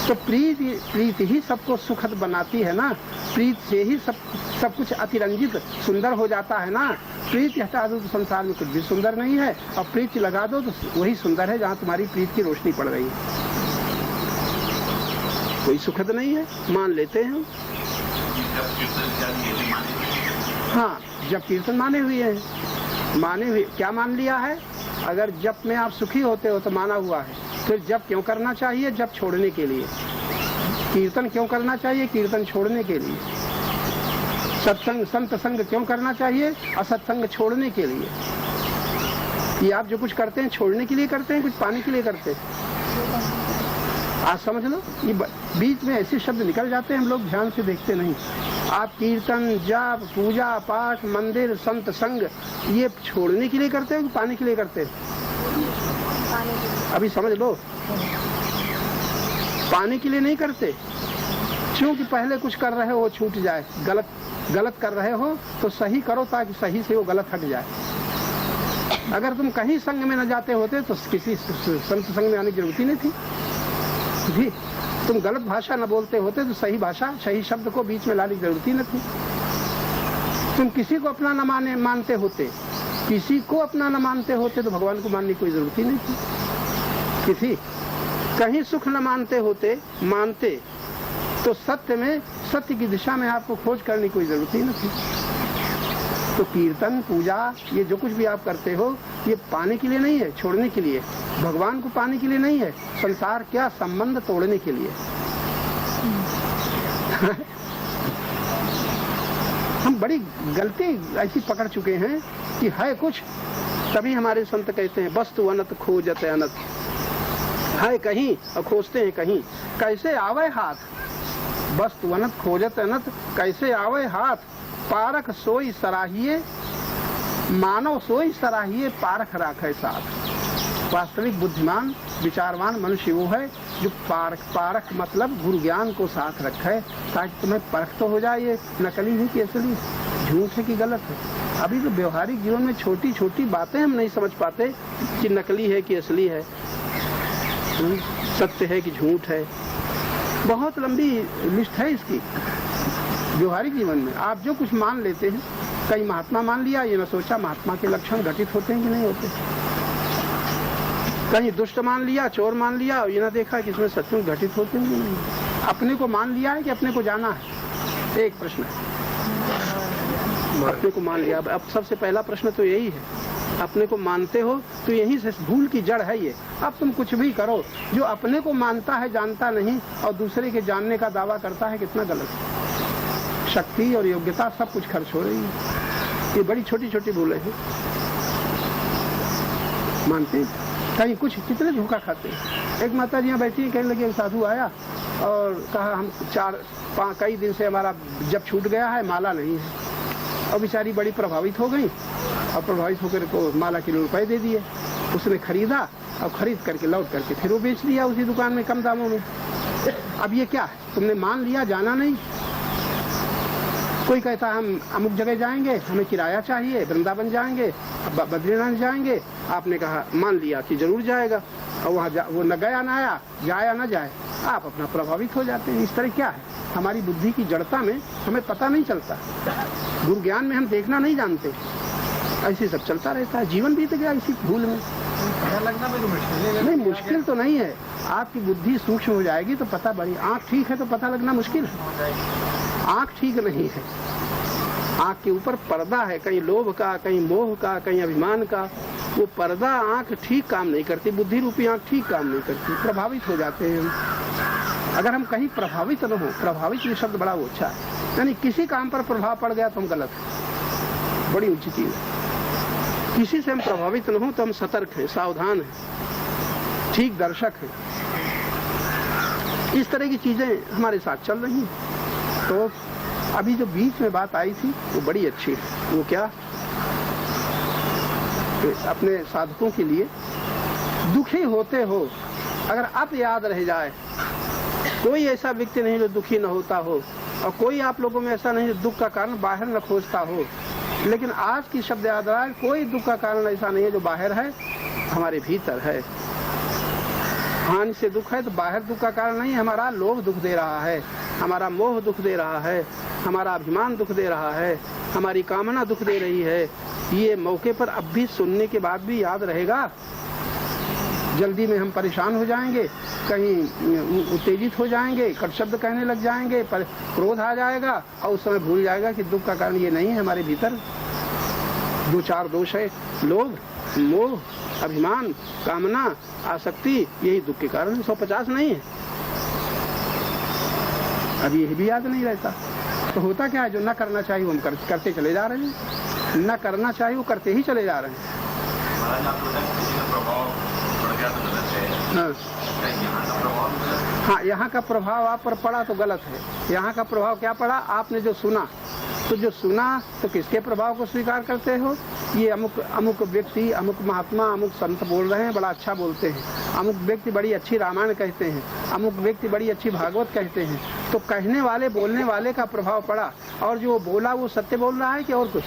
तो प्रीति ही सबको सुखद बनाती है ना, प्रीति से ही सब कुछ अतिरंजित सुंदर हो जाता है ना। प्रीति हटा दो तो संसार में कुछ भी सुंदर नहीं है, और प्रीति लगा दो तो वही सुंदर है जहाँ तुम्हारी प्रीति की रोशनी पड़ रही है। कोई सुखद नहीं है, मान लेते हैं। हाँ, जब कीर्तन माने हुए हैं, माने हुए क्या मान लिया है? अगर जप में आप सुखी होते हो तो माना हुआ है। फिर जप क्यों करना चाहिए? जप छोड़ने के लिए। कीर्तन क्यों करना चाहिए? कीर्तन छोड़ने के लिए। सत्संग संत संग क्यों करना चाहिए? असत्संग छोड़ने के लिए। ये आप जो कुछ करते हैं छोड़ने के लिए करते हैं, कुछ पाने के लिए करते हैं। आज समझ लो, ये बीच में ऐसे शब्द निकल जाते हैं, हम लोग ध्यान से देखते नहीं। आप कीर्तन, जाप, पूजा पाठ, मंदिर, संत संग ये छोड़ने के लिए करते हैं कि पाने के लिए करते हैं? अभी समझ लो, पाने के लिए नहीं करते, क्योंकि पहले कुछ कर रहे हो वो छूट जाए। गलत कर रहे हो तो सही करो ताकि सही से वो गलत हट जाए। अगर तुम कहीं संग में न जाते होते तो किसी संत संग में आने की जरूरत ही नहीं थी जी। तुम गलत भाषा न बोलते होते तो सही भाषा, सही शब्द को बीच में लाने की जरूरत ही न थी। तुम किसी को अपना न मानते होते, किसी को अपना न मानते होते तो भगवान को मानने की कोई जरूरत ही नहीं थी। किसी कहीं सुख न मानते होते, मानते तो सत्य की दिशा में आपको खोज करने की कोई जरूरत ही न थी। तो कीर्तन, पूजा, ये जो कुछ भी आप करते हो ये पाने के लिए नहीं है, छोड़ने के लिए। भगवान को पाने के लिए नहीं है, संसार क्या संबंध तोड़ने के लिए। हम बड़ी गलती ऐसी पकड़ चुके हैं कि है कुछ, तभी हमारे संत कहते हैं वस्तु अनंत खोजते अनंत। है कहीं और खोजते हैं कहीं। कैसे आवे हाथ, वस्तु अनंत खोजत अनंत, कैसे आवे हाथ। पारख सोई सराहिए, मानव सोई सराहिए, पारख राखे साथ। वास्तविक बुद्धिमान विचारवान मनुष्य वो है जो पारख मतलब गुरु ज्ञान को साथ रखे, ताकि तुम्हें परख तो हो जाए ये नकली है कि असली, झूठ है कि गलत है। अभी तो व्यवहारिक जीवन में छोटी छोटी बातें हम नहीं समझ पाते कि नकली है कि असली है, सत्य है कि झूठ है। बहुत लंबी लिस्ट है इसकी। व्यवहारिक जीवन में आप जो कुछ मान लेते हैं, कई महात्मा मान लिया, ये न सोचा महात्मा के लक्षण घटित होते हैं कि नहीं होते। कहीं दुष्ट मान लिया, चोर मान लिया, और ये न देखा कि इसमें सचमुच घटित होते हैं कि नहीं। अपने को मान लिया है कि अपने को जाना है, एक प्रश्न है। अपने को मान लिया, अब सबसे पहला प्रश्न तो यही है। अपने को मानते हो तो यहीं से भूल की जड़ है ये। अब तुम कुछ भी करो, जो अपने को मानता है जानता नहीं और दूसरे के जानने का दावा करता है, कितना गलत है। शक्ति और योग्यता सब कुछ खर्च हो रही है। ये बड़ी छोटी छोटी भूलें हैं। मानते कहीं कुछ कितने धोखा खाते हैं। एक माता जी यहाँ बैठी कहने लगी, एक साधु आया और कहा हम कई दिन से हमारा जब छूट गया है, माला नहीं है। और बेचारी बड़ी प्रभावित हो गई और प्रभावित होकर को माला के रुपए दे दिए। उसने खरीदा और खरीद करके लौट करके फिर वो बेच दिया उसी दुकान में कम दामों में। अब ये क्या है? तुमने मान लिया, जाना नहीं। कोई कहता हम अमुक जगह जाएंगे, हमें किराया चाहिए, वृंदावन जाएंगे, बद्रीनाथ जाएंगे। आपने कहा मान लिया कि जरूर जाएगा, और वहाँ वो न गया ना आया, जाया ना जाए, आप अपना प्रभावित हो जाते हैं। इस तरह क्या है, हमारी बुद्धि की जड़ता में हमें पता नहीं चलता। गुरु ज्ञान में हम देखना नहीं जानते, ऐसे सब चलता रहता है। जीवन बीत गया इसी भूल में। लगना भी तो मुश्किल है। नहीं, मुश्किल तो नहीं है। आपकी बुद्धि सूक्ष्म हो जाएगी तो पता बड़ी। आँख ठीक है तो पता लगना मुश्किल है। आँख ठीक नहीं है, आँख के ऊपर पर्दा है, कहीं लोभ का, कहीं मोह का, कहीं अभिमान का। वो पर्दा आँख ठीक काम नहीं करती, बुद्धि रूपी आँख ठीक काम नहीं करती, प्रभावित हो जाते हैं हम। अगर हम कहीं प्रभावित न हो, प्रभावित ये शब्द बड़ा अच्छा है, यानी किसी काम पर प्रभाव पड़ गया तो हम गलत है, बड़ी ऊंची चीज है। किसी से हम प्रभावित न हो तो हम सतर्क हैं, सावधान हैं, ठीक दर्शक हैं। इस तरह की चीजें हमारे साथ चल रही हैं। तो अभी जो बीच में बात आई थी वो बड़ी अच्छी है। वो क्या, अपने साधकों के लिए दुखी होते हो अगर आप याद रह जाए, कोई ऐसा व्यक्ति नहीं जो दुखी न होता हो, और कोई आप लोगों में ऐसा नहीं जो दुख का कारण बाहर न खोजता हो। लेकिन आज की शब्द याद रहा है, कोई दुख का कारण ऐसा नहीं है जो बाहर है हमारे भीतर है। हानि से दुख है तो बाहर दुख का कारण नहीं, हमारा लोभ दुख दे रहा है, हमारा मोह दुख दे रहा है, हमारा अभिमान दुख दे रहा है, हमारी कामना दुख दे रही है। ये मौके पर अब भी सुनने के बाद भी याद रहेगा? जल्दी में हम परेशान हो जाएंगे, कहीं उत्तेजित हो जाएंगे, कट शब्द कहने लग जाएंगे, पर क्रोध आ जाएगा और उस समय भूल जाएगा कि दुख का कारण ये नहीं है, हमारे भीतर 2-4 दोष है, लोभ, मोह, अभिमान, कामना, आसक्ति, यही दुख के कारण है। 150 नहीं है। अब ये भी याद नहीं रहता तो होता क्या है? जो न करना चाहिए वो हम करते चले जा रहे हैं, न करना चाहिए वो करते ही चले जा रहे हैं। हाँ, यहाँ का प्रभाव आप पर पड़ा तो गलत है। यहाँ का प्रभाव क्या पड़ा? आपने जो सुना, तो जो सुना तो किसके प्रभाव को स्वीकार करते हो? ये अमुक व्यक्ति, अमुक महात्मा, अमुक संत बोल रहे हैं, बड़ा अच्छा बोलते हैं, अमुक व्यक्ति बड़ी अच्छी रामायण कहते हैं, अमुक व्यक्ति बड़ी अच्छी भागवत कहते हैं। तो कहने वाले, बोलने वाले का प्रभाव पड़ा, और जो बोला वो सत्य बोल रहा है कि और कुछ?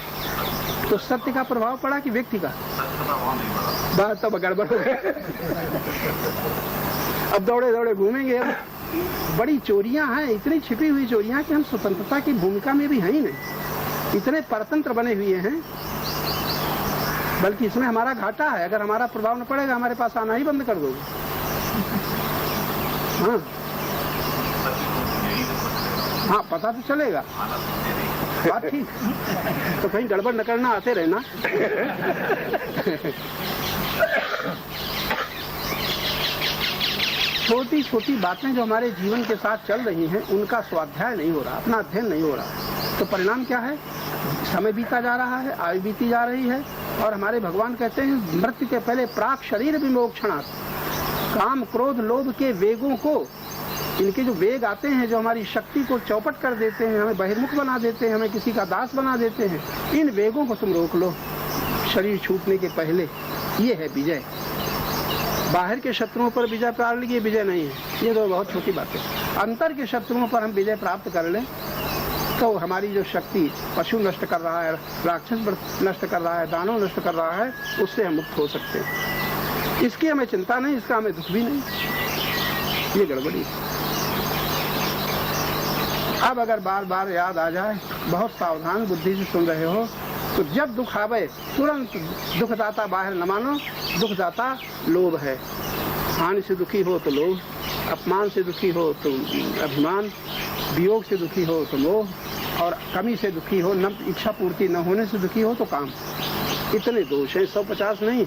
तो सत्य का प्रभाव पड़ा कि व्यक्ति का? बात तो गड़बड़ हो गया। अब दौड़े दौड़े घूमेंगे। बड़ी चोरियां हैं, इतनी छिपी हुई चोरियां कि हम स्वतंत्रता की भूमिका में भी हैं ही नहीं, इतने परतंत्र बने हुए हैं। बल्कि इसमें हमारा घाटा है, अगर हमारा प्रभाव न पड़ेगा हमारे पास आना ही बंद कर दोगे। हाँ हाँ, पता तो चलेगा, बात ठीक। तो कहीं गड़बड़ न करना, आते रहना। छोटी छोटी बातें जो हमारे जीवन के साथ चल रही हैं, उनका स्वाध्याय नहीं हो रहा, अपना अध्ययन नहीं हो रहा, तो परिणाम क्या है? समय बीता जा रहा है, आयु बीती जा रही है। और हमारे भगवान कहते हैं मृत्यु के पहले प्राक शरीर विमोक्षणात्, काम, क्रोध, लोभ के वेगों को, इनके जो वेग आते हैं जो हमारी शक्ति को चौपट कर देते हैं, हमें बहिर्मुख बना देते हैं, हमें किसी का दास बना देते हैं, इन वेगों को तुम रोक लो शरीर छूटने के पहले। ये है विजय। बाहर के शत्रुओं पर विजय प्राप्त की विजय नहीं है, ये तो बहुत छोटी बात है। अंतर के शत्रुओं पर हम विजय प्राप्त कर लें तो हमारी जो शक्ति पशु नष्ट कर रहा है, राक्षस नष्ट कर रहा है, दानव नष्ट कर रहा है, उससे हम मुक्त हो सकते हैं। इसकी हमें चिंता नहीं, इसका हमें दुख भी नहीं। ये गड़बड़ी। अब अगर बार बार याद आ जाए, बहुत सावधान बुद्धि से सुन रहे हो, तो जब दुख आवे तुरंत दुखदाता बाहर न मानो। दुखदाता लोभ है। हानि से दुखी हो तो लोभ, अपमान से दुखी हो तो अभिमान, वियोग से दुखी हो तो मोह, और कमी से दुखी हो, न इच्छा पूर्ति न होने से दुखी हो तो काम। इतने दोष हैं, 150 नहीं।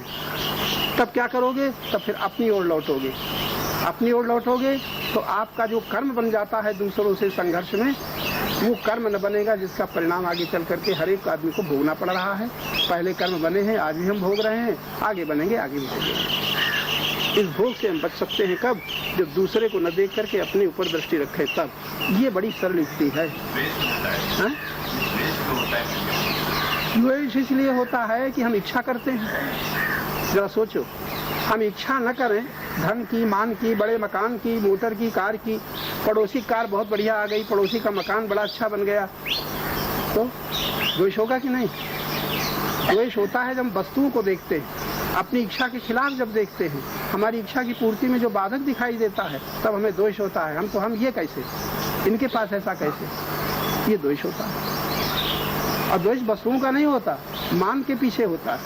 तब क्या करोगे? तब फिर अपनी ओर लौटोगे। अपनी ओर लौटोगे तो आपका जो कर्म बन जाता है दूसरों से संघर्ष में, वो कर्म न बनेगा जिसका परिणाम आगे चल करके हर एक आदमी को भोगना पड़ रहा है। पहले कर्म बने हैं, आज भी हम भोग रहे हैं, आगे बनेंगे, आगे भी भोगेंगे। इस भोग से हम बच सकते हैं कब? जब दूसरे को न देख करके अपने ऊपर दृष्टि रखे, तब। ये बड़ी सरल युक्ति है। द्वेष इसलिए होता है कि हम इच्छा करते हैं। जरा सोचो, हम इच्छा न करें धन की, मान की, बड़े मकान की, मोटर की, कार की, पड़ोसी कार बहुत बढ़िया आ गई, पड़ोसी का मकान बड़ा अच्छा बन गया, तो द्वेष होगा कि नहीं? द्वेष होता है जब हम वस्तुओं को देखते हैं, अपनी इच्छा के खिलाफ जब देखते हैं, हमारी इच्छा की पूर्ति में जो बाधक दिखाई देता है, तब हमें द्वेष होता है। हम ये कैसे, इनके पास ऐसा कैसे, ये द्वेष होता है। और द्वेष वस्तुओं का नहीं होता, मान के पीछे होता है।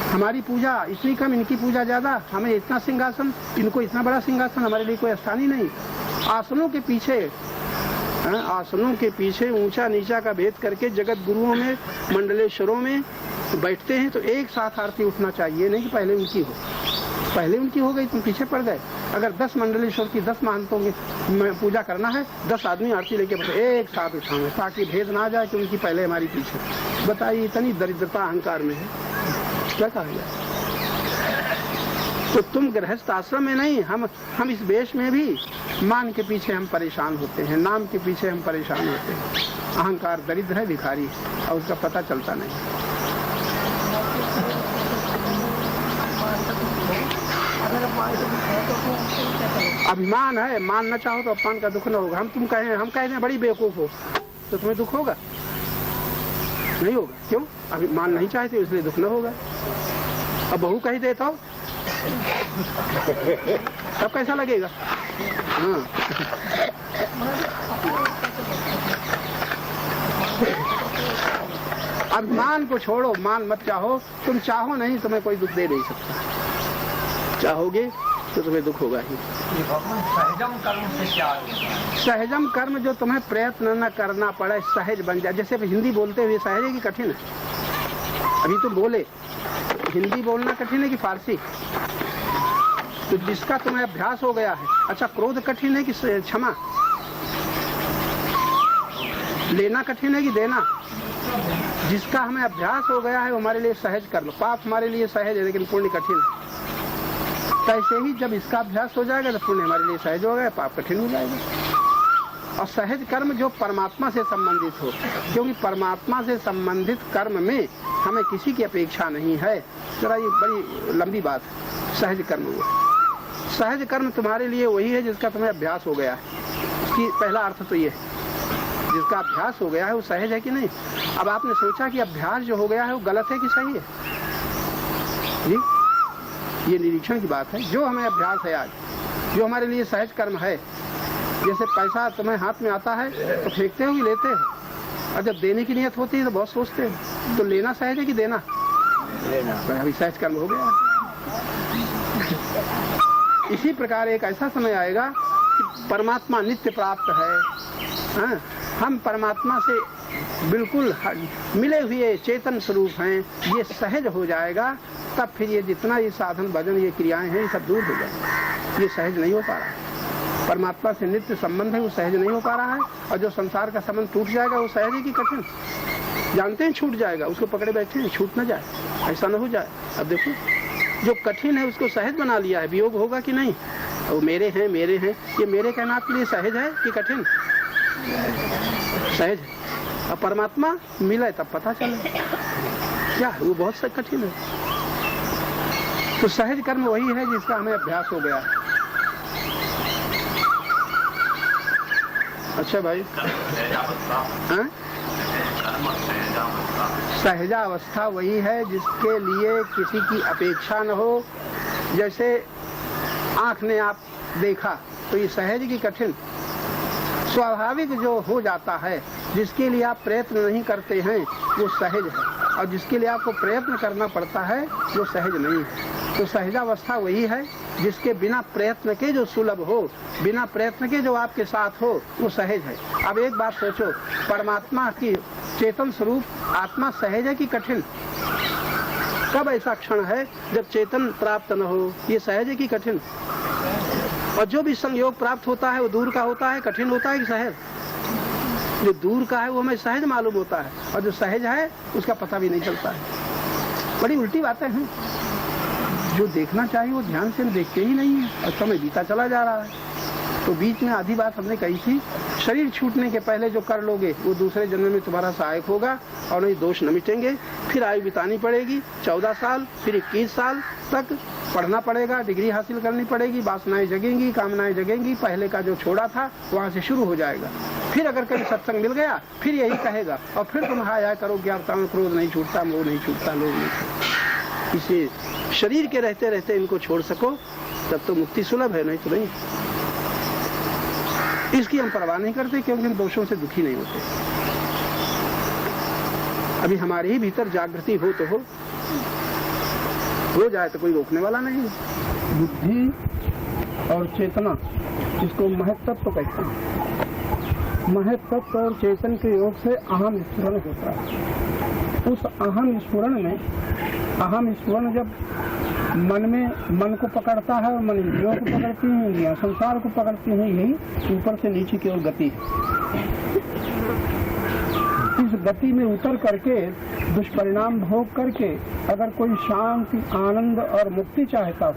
हमारी पूजा इतनी कम, इनकी पूजा ज्यादा, हमें इतना सिंहासन, इनको इतना बड़ा सिंहासन, हमारे लिए कोई स्थान ही नहीं। आसनों के पीछे ऊंचा नीचा का भेद करके जगत गुरुओं में, मंडलेश्वरों में बैठते हैं, तो एक साथ आरती उठना चाहिए, नहीं कि पहले उनकी हो। पहले उनकी हो गई, तुम पीछे पड़ गए। अगर 10 मंडलेश्वर की 10 महंतों की पूजा करना है, 10 आदमी आरती लेके बैठे, एक साथ उठाएं, ताकि भेद ना जाए कि उनकी पहले हमारी पीछे। बताइए, इतनी दरिद्रता अहंकार में है, क्या कहा जाए? तो तुम गृहस्थ आश्रम में नहीं, हम इस वेश में भी मान के पीछे हम परेशान होते हैं, नाम के पीछे हम परेशान होते हैं। अहंकार दरिद्र है, भिखारी है, और उसका पता चलता नहीं। अभिमान है, मानना चाहो तो अपमान का दुख न होगा। हम कहें बड़ी बेवकूफ हो, तो तुम्हें दुख होगा? नहीं होगा। क्यों? अभिमान नहीं चाहते इसलिए दुख न होगा। अब बहू कही देता हो तब कैसा लगेगा? हाँ। अब मान को छोड़ो, मान मत चाहो, तुम चाहो नहीं तुम्हें कोई दुख दे नहीं सकता, चाहोगे तो तुम्हें दुख होगा ही। सहजम कर्म से क्या? सहजम कर्म जो तुम्हें प्रयत्न न करना पड़े, सहज बन जाए। जैसे हिंदी बोलते हुए सहज है कि कठिन है? अभी तुम बोले, हिंदी बोलना कठिन है कि फारसी? तो जिसका तुम्हें अभ्यास हो गया है। अच्छा, क्रोध कठिन है कि क्षमा? लेना कठिन है कि देना? जिसका हमें अभ्यास हो गया है वो हमारे लिए सहज कर्म। पाप हमारे लिए सहज है लेकिन पुण्य कठिन है। ऐसे ही जब इसका अभ्यास हो जाएगा तो पुण्य हमारे लिए सहज हो गया, पाप कठिन हो जाएगा। और सहज कर्म जो परमात्मा से संबंधित हो, क्योंकि परमात्मा से संबंधित कर्म में हमें किसी की अपेक्षा नहीं है। जरा ये बड़ी लंबी बात है। सहज कर्म वो, सहज कर्म तुम्हारे लिए वही है जिसका तुम्हें अभ्यास हो गया है। इसकी पहला अर्थ तो ये है, जिसका अभ्यास हो गया है वो सहज है कि नहीं। अब आपने सोचा कि अभ्यास जो हो गया है वो गलत है कि सही है जी? ये निरीक्षण की बात है। जो हमें अभ्यास है आज, जो हमारे लिए सहज कर्म है, जैसे पैसा तुम्हें हाथ में आता है तो फेंकते हो कि लेते हो? और जब देने की नियत होती है तो बहुत सोचते हो। तो लेना सहज है कि देना? अभी सहज कर्म हो गया। इसी प्रकार एक ऐसा समय आएगा कि परमात्मा नित्य प्राप्त है। हाँ? हम परमात्मा से बिल्कुल मिले हुए चेतन स्वरूप हैं, ये सहज हो जाएगा। तब फिर ये जितना ये साधन भजन ये क्रियाएं हैं ये सब दूर हो जाएंगे। ये सहज नहीं हो पा रहा है। परमात्मा से नित्य संबंध है वो सहज नहीं हो पा रहा है। और जो संसार का संबंध टूट जाएगा वो सहज है कि कठिन? जानते हैं छूट जाएगा, उसको पकड़े बैठे हैं, छूट ना जाए, ऐसा ना हो जाए। अब देखो, जो कठिन है उसको सहज बना लिया है। वियोग होगा कि नहीं? वो मेरे हैं, मेरे हैं, ये मेरे कहना आपके लिए सहज है कि कठिन? सहज। और परमात्मा मिले तब पता चले क्या वो बहुत सा कठिन है। तो सहज कर्म वही है जिसका हमें अभ्यास हो गया। अच्छा भाई, हाँ? सहजावस्था वही है जिसके लिए किसी की अपेक्षा न हो। जैसे आंख ने आप देखा तो ये सहज की कठिन? स्वाभाविक जो हो जाता है, जिसके लिए आप प्रयत्न नहीं करते हैं वो सहज है। और जिसके लिए आपको प्रयत्न करना पड़ता है वो सहज नहीं है। तो सहजावस्था वही है जिसके बिना प्रयत्न के जो सुलभ हो, बिना प्रयत्न के जो आपके साथ हो वो सहज है। अब एक बात सोचो, परमात्मा की चेतन स्वरूप आत्मा सहज है कि कठिन? कब ऐसा क्षण है जब चेतन प्राप्त न हो? ये सहज है कि कठिन? और जो भी संयोग प्राप्त होता है वो दूर का होता है, कठिन होता है कि सहज? जो दूर का है वो हमें सहज मालूम होता है, और जो सहज है उसका पता भी नहीं चलता है। बड़ी उल्टी बातें हैं। जो देखना चाहिए वो ध्यान से देखते ही नहीं है, और समय बीता चला जा रहा है। तो बीच में आधी बात हमने कही थी, शरीर छूटने के पहले जो कर लोगे वो दूसरे जन्म में तुम्हारा सहायक होगा, और नहीं दोष न मिटेंगे। फिर आयु बितानी पड़ेगी 14 साल, फिर 21 साल तक पढ़ना पड़ेगा, डिग्री हासिल करनी पड़ेगी, वासनाएं जगेंगी, कामनाएं जगेंगी, पहले का जो छोड़ा था वहाँ से शुरू हो जाएगा। फिर अगर कभी सत्संग मिल गया फिर यही कहेगा, और फिर तुम हाय हाय करो क्या क्रोध नहीं छूटता, मोह नहीं छूटता, लोभ नहीं छूटता। इसे शरीर के रहते रहते इनको छोड़ सको तब तो मुक्ति सुलभ है, नहीं तो नहीं। इसकी हम परवाह नहीं करते क्योंकि हम दोषों से दुखी नहीं होते। अभी हमारे ही भीतर जागृति हो तो हो जाए तो कोई रोकने वाला नहीं है। बुद्धि और चेतना, इसको महत्त्व कहते हैं। महत्त्व और चेतन के योग से अहम स्फुरण होता है। उस अहम स्फुरण में, अहम स्फुरण जब मन को पकड़ता है और मन इंद्रियों को पकड़ती हैं, इंद्रियां संसार को पकड़ती हैं, यही ऊपर से नीचे की ओर गति है। इस गति में उतर करके दुष्परिणाम भोग करके अगर कोई शांति, आनंद और मुक्ति चाहता हो,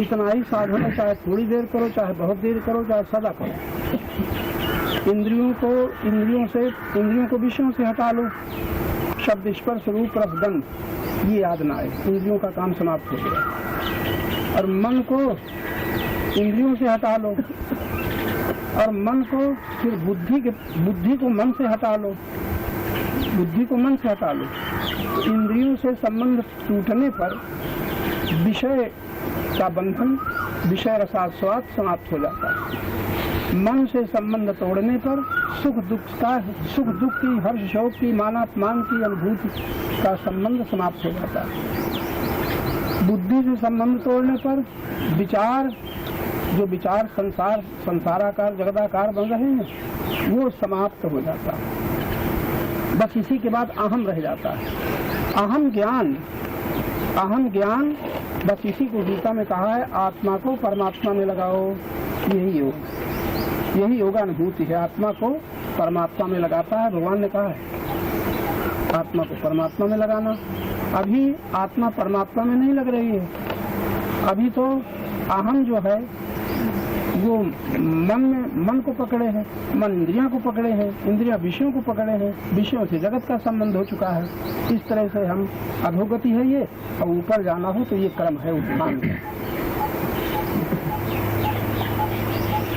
इतना ही साधन है, चाहे थोड़ी देर करो, चाहे बहुत देर करो, चाहे सदा करो। इंद्रियों को विषयों से हटा लो। शब्द स्पर्श रूप रस गंध ये याद ना आए, इंद्रियों का काम समाप्त हो गया। और मन को इंद्रियों से हटा लो, और मन को फिर बुद्धि को मन से हटा लो, बुद्धि को मन से हटा लो। इंद्रियों से संबंध टूटने पर विषय का बंधन, विषय रसास्वाद समाप्त हो जाता है। मन से संबंध तोड़ने पर सुख दुख की, हर्ष शोक की, मानापमान की अनुभूति का संबंध समाप्त हो जाता है। बुद्धि से संबंध तोड़ने पर विचार, जो विचार संसाराकार जगदाकार बन रहे हैं, वो समाप्त हो जाता है। बस इसी के बाद अहम रह जाता है। अहम ज्ञान, बस इसी को गीता में कहा है, आत्मा को परमात्मा में लगाओ। यही योगानुभूति है। आत्मा को परमात्मा में लगाता है, भगवान ने कहा है आत्मा को परमात्मा में लगाना। अभी आत्मा परमात्मा में नहीं लग रही है। अभी तो अहम जो है वो मन को पकड़े है, मन इंद्रियां को पकड़े हैं, इंद्रियां विषयों को पकड़े हैं, विषयों से जगत का संबंध हो चुका है। इस तरह से हम अधोगति है ये, और ऊपर जाना हो तो ये क्रम है उत्थान।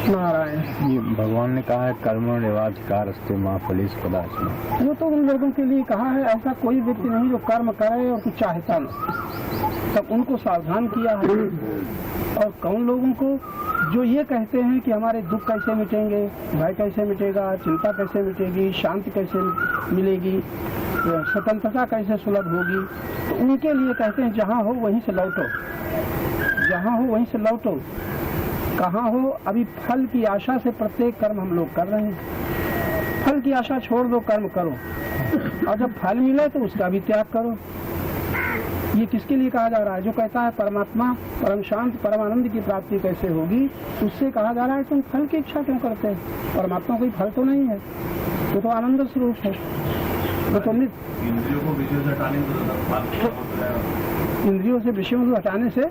नारायण। ये भगवान ने कहा है कर्म निवाधिकार माँ फलीस पदार्थ। वो तो उन लोगों के लिए कहा है, ऐसा कोई व्यक्ति नहीं जो कर्म करे और कुछ चाहता नहीं। तब उनको सावधान किया है। और कौन लोगों को जो ये कहते हैं कि हमारे दुख कैसे मिटेंगे, भय कैसे मिटेगा, चिंता कैसे मिटेगी, शांति कैसे मिलेगी, स्वतंत्रता कैसे सुलभ होगी, तो उनके लिए कहते हैं जहाँ हो वहीं से लौटो, जहाँ हो वहीं से लौटो। कहाँ हो? अभी फल की आशा से प्रत्येक कर्म हम लोग कर रहे हैं। फल की आशा छोड़ दो, कर्म करो, और जब फल मिले तो उसका भी त्याग करो। ये किसके लिए कहा जा रहा है? जो कहता है परमात्मा, परम शांत, परम आनंद की प्राप्ति कैसे होगी, उससे कहा जा रहा है तुम फल की इच्छा क्यों करते हैं? परमात्मा कोई फल तो नहीं है, वो तो आनंद स्वरूप है। वो तो इंद्रियों को विषयों से हटाने इंद्रियों से विषयों को हटाने से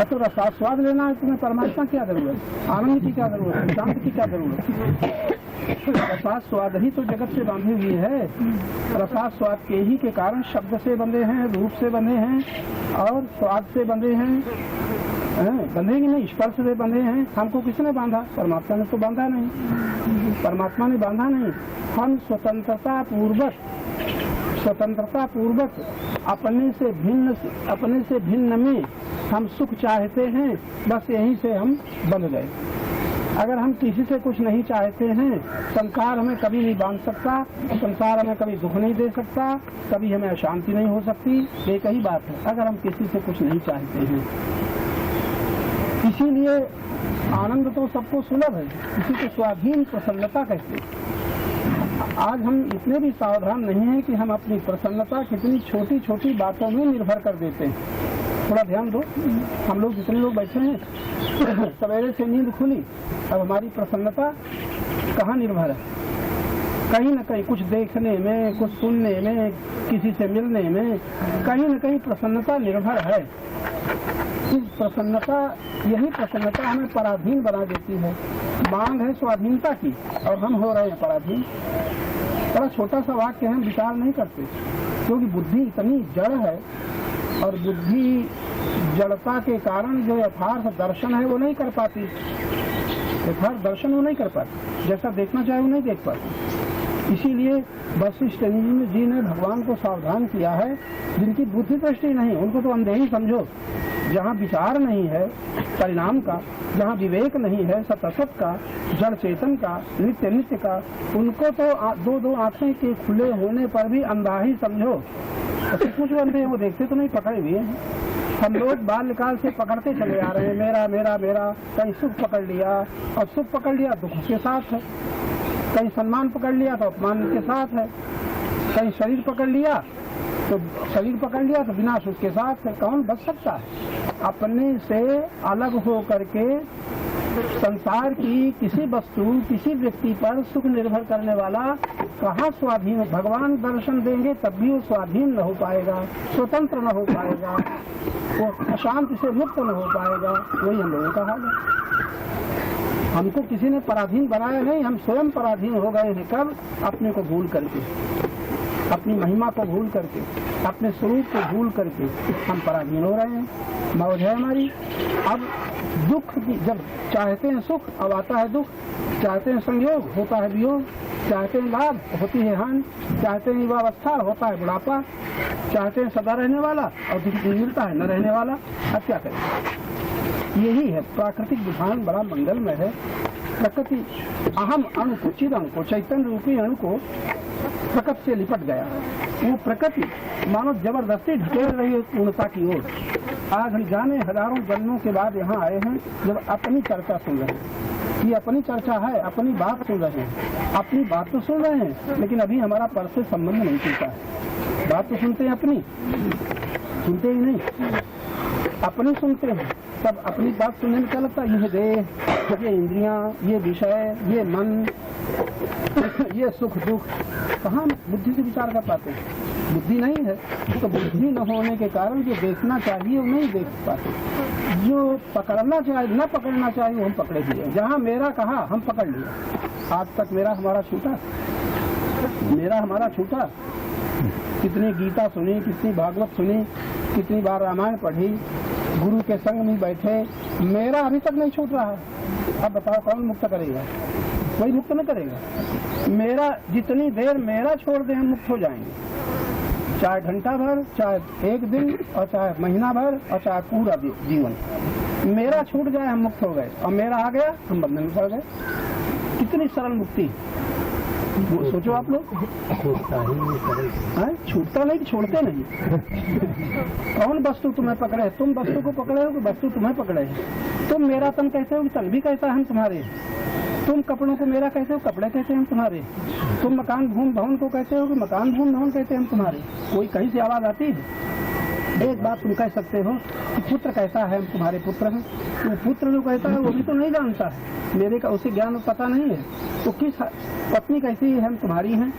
तो रसास्वाद लेना है तुम्हें। परमात्मा क्या जरूरत, आनंद की क्या जरूरत है, शांति की क्या जरूरत है? रसास्वाद ही तो जगत से बांधे हुए है। रसास्वाद के ही के कारण शब्द से बंधे हैं, रूप से बंधे हैं, और स्वाद से बंधे हैं। बंधे कि नहीं, स्पर्श से बंधे हैं। हमको किसने बांधा? परमात्मा ने तो बांधा नहीं, परमात्मा ने बांधा नहीं। हम स्वतंत्रता पूर्वक अपने से भिन्न में हम सुख चाहते हैं, बस यहीं से हम बंध गए। अगर हम किसी से कुछ नहीं चाहते हैं, संसार हमें कभी नहीं बांध सकता, संसार हमें कभी दुख नहीं दे सकता, कभी हमें अशांति नहीं हो सकती। एक ही बात है, अगर हम किसी से कुछ नहीं चाहते हैं। इसीलिए आनंद तो सबको सुलभ है, इसी को स्वाधीन प्रसन्नता कहते हैं। आज हम इतने भी सावधान नहीं हैं कि हम अपनी प्रसन्नता कितनी छोटी छोटी बातों में निर्भर कर देते हैं। थोड़ा ध्यान दो, हम लोग जितने लोग बैठे हैं, सवेरे से नींद खुली, अब हमारी प्रसन्नता कहाँ निर्भर है? कहीं न कहीं कुछ देखने में, कुछ सुनने में, किसी से मिलने में, कहीं न कहीं प्रसन्नता निर्भर है। यही प्रसन्नता हमें पराधीन बना देती है। मांग है स्वाधीनता की, और हम हो रहे हैं पराधीन। बड़ा छोटा सा वाक्य हम विचार नहीं करते, क्योंकि बुद्धि इतनी जड़ है, और बुद्धि जड़ता के कारण जो यथार्थ दर्शन है वो नहीं कर पाती। यथार्थ दर्शन वो नहीं कर पाती, जैसा देखना चाहे वो नहीं देख पाती। इसीलिए वशिष्ठ जी ने भगवान को सावधान किया है, जिनकी बुद्धि दृष्टि नहीं, उनको तो अंधे ही समझो। जहाँ विचार नहीं है परिणाम का, जहाँ विवेक नहीं है सतसत का, जड़ चेतन का, नित्य नित्य का, उनको तो दो आंखें के खुले होने पर भी अंधा ही समझो। तो कुछ अंधे वो देखते तो नहीं, पकड़े हुए हैं। हम लोग बाल्यकाल से पकड़ते चले आ रहे हैं, मेरा मेरा मेरा। कहीं सुख पकड़ लिया, और सुख पकड़ लिया दुख के साथ है। कहीं सम्मान पकड़ लिया तो अपमान के साथ है। कहीं शरीर पकड़ लिया तो विनाश उसके साथ है। कौन बच सकता है? अपने से अलग हो करके संसार की किसी वस्तु, किसी व्यक्ति पर सुख निर्भर करने वाला कहाँ स्वाधीन? भगवान दर्शन देंगे तब भी वो स्वाधीन न हो पाएगा, स्वतंत्र न हो पाएगा, वो अशांति से मुक्त न हो पाएगा। वही हम लोगों का हाल है। हमको किसी ने पराधीन बनाया नहीं, हम स्वयं पराधीन हो गए हैं। कब? अपने को भूल करके। अपनी महिमा को भूल करके, अपने स्वरूप को भूल करके हम पराधीन हो रहे हैं। मौज है हमारी। अब दुख की, जब चाहते हैं सुख अब आता है दुख, चाहते हैं संयोग होता है वियोग, चाहते हैं लाभ होती है हानि, चाहते हैं युवावस्था होता है बुढ़ापा, चाहते हैं सदा रहने वाला और दुख मिलता है न रहने वाला। अब क्या करें? यही है प्राकृतिक विधान, बड़ा मंगलमय है। प्रकृति अहम अणु को, चिद अणु को, चैतन्य रूपी अणु को प्रकृति से लिपट गया। वो प्रकृति मानो जबरदस्ती ढकेल रही है पूर्णता की ओर। आज हम जाने हजारों जन्मों के बाद यहाँ आए हैं जब अपनी चर्चा सुन रहे हैं। ये अपनी चर्चा है, अपनी बात सुन रहे हैं। अपनी बात तो सुन रहे हैं लेकिन अभी हमारा पर से संबंध नहीं टूटा है। बात तो सुनते हैं अपनी, सुनते ही नहीं, अपनी सुनते हैं। तब अपनी बात सुनने में क्या लगता है? ये देह, ये इंद्रियां, ये विषय, ये मन, ये सुख दुख, कहाँ बुद्धि से विचार कर पाते हैं? बुद्धि नहीं है तो बुद्धि न होने के कारण जो देखना चाहिए वो नहीं देख पाते, जो पकड़ना चाहिए न पकड़ना चाहिए वो हम पकड़े दिए। जहाँ मेरा कहा हम पकड़ लिए। आज तक मेरा हमारा छूटा, मेरा हमारा छूटा। कितनी गीता सुनी, कितनी भागवत सुनी, कितनी बार रामायण पढ़ी, गुरु के संग में बैठे, मेरा अभी तक नहीं छूट रहा। अब बताओ कौन मुक्त करेगा? कोई मुक्त न करेगा। मेरा जितनी देर मेरा छोड़ दे हम मुक्त हो जाएंगे, चाहे घंटा भर, चाहे एक दिन, और चाहे महीना भर, और चाहे पूरा जीवन। मेरा छूट जाए हम मुक्त हो गए, और मेरा आ गया हम बंधन में पड़ गए। कितनी सरल मुक्ति, वो सोचो आप लोग। छूटता नहीं, छोड़ते नहीं। कौन वस्तु तुम्हें पकड़े? तुम वस्तु को पकड़े हो कि वस्तु तुम्हें पकड़े है? तुम मेरा तन कहते हो कि तन भी कहता है हम तुम्हारे। तुम कपड़ों को मेरा कहते हो, कपड़े कहते हैं हम तुम्हारे। तुम मकान भून भवन को कहते हो कि मकान भून भवन कहते हैं हम तुम्हारे। कोई कहीं से आवाज आती है? एक बात तुम कह सकते हो कि पुत्र कहता है हम तुम्हारे पुत्र हैं। वो पुत्र जो कहता है वो भी तो नहीं जानता है, मेरे का उसे ज्ञान पता नहीं है। तो किस पत्नी कैसी है? हम तुम्हारी हैं।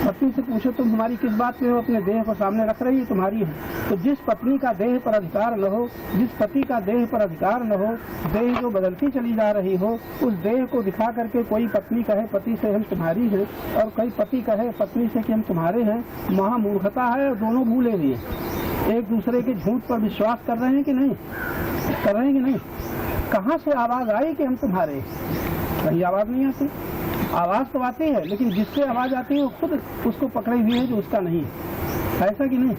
पत्नी से पूछो तुम हमारी किस बात पे हो? अपने देह को सामने रख रही है, तुम्हारी है। तो जिस पत्नी का देह पर अधिकार न हो, जिस पति का देह पर अधिकार न हो, देह जो बदलती चली जा रही हो, उस देह को दिखा करके कोई पत्नी कहे पति से हम तुम्हारी हैं, और कोई पति कहे पत्नी से कि हम तुम्हारे हैं, महामूर्खता है। और दोनों भूले हुए एक दूसरे के झूठ पर विश्वास कर रहे हैं कि नहीं? कर रहे हैं कि नहीं? कहाँ से आवाज आई कि हम तुम्हारे? कहीं आवाज नहीं आती। आवाज तो आती है लेकिन जिससे आवाज आती है वो खुद उसको पकड़े हुए है जो उसका नहीं है। ऐसा कि नहीं?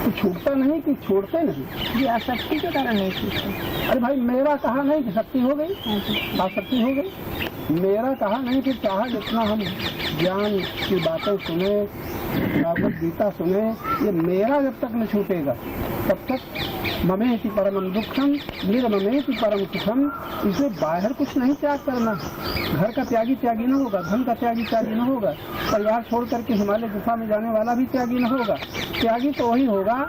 तो छूटता नहीं कि छोड़ते नहीं? ये आसक्ति के कारण नहीं छूटते। अरे भाई मेरा कहा नहीं कि शक्ति हो गई, आसक्ति हो गई। मेरा कहा नहीं कि चाहा जितना हम ज्ञान की बातें सुने, भागवत गीता सुने, ये मेरा जब तक न छूटेगा तब तक ममेति परमं दुखम निर्ममेति परम सुखम। इसे बाहर कुछ नहीं त्याग करना। घर का त्यागी त्यागी न होगा, धन का त्यागी त्यागी न होगा, परिवार छोड़ करके हिमालय गुफा में जाने वाला भी त्यागी न होगा। त्यागी तो वही होगा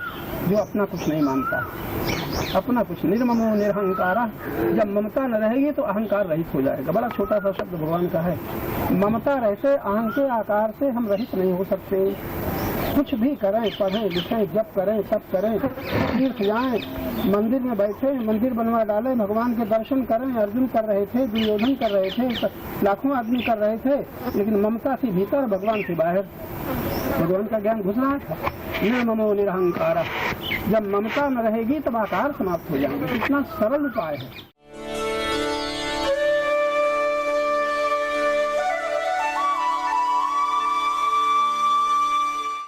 जो अपना कुछ नहीं मानता, अपना कुछ। निर्ममो निरहंकारा। जब ममता न रहेगी तो अहंकार रहित हो जाएगा। बड़ा छोटा सा शब्द भगवान का है। ममता रहते अहं के आकार से हम रहित नहीं हो सकते। कुछ भी करें, पढ़ें लिखें, जप करें, तप करें, तीर्थ जाएं, मंदिर में बैठे, मंदिर बनवा डाले, भगवान के दर्शन करें। अर्जुन कर रहे थे, दुर्योधन कर रहे थे, लाखों आदमी कर रहे थे, लेकिन ममता थी भीतर, भगवान थी बाहर। भगवान का ज्ञान घुस रहा था। निर्ममो निरहंकारा। जब ममता न रहेगी तब आकार समाप्त हो जाएंगे। कितना सरल उपाय है।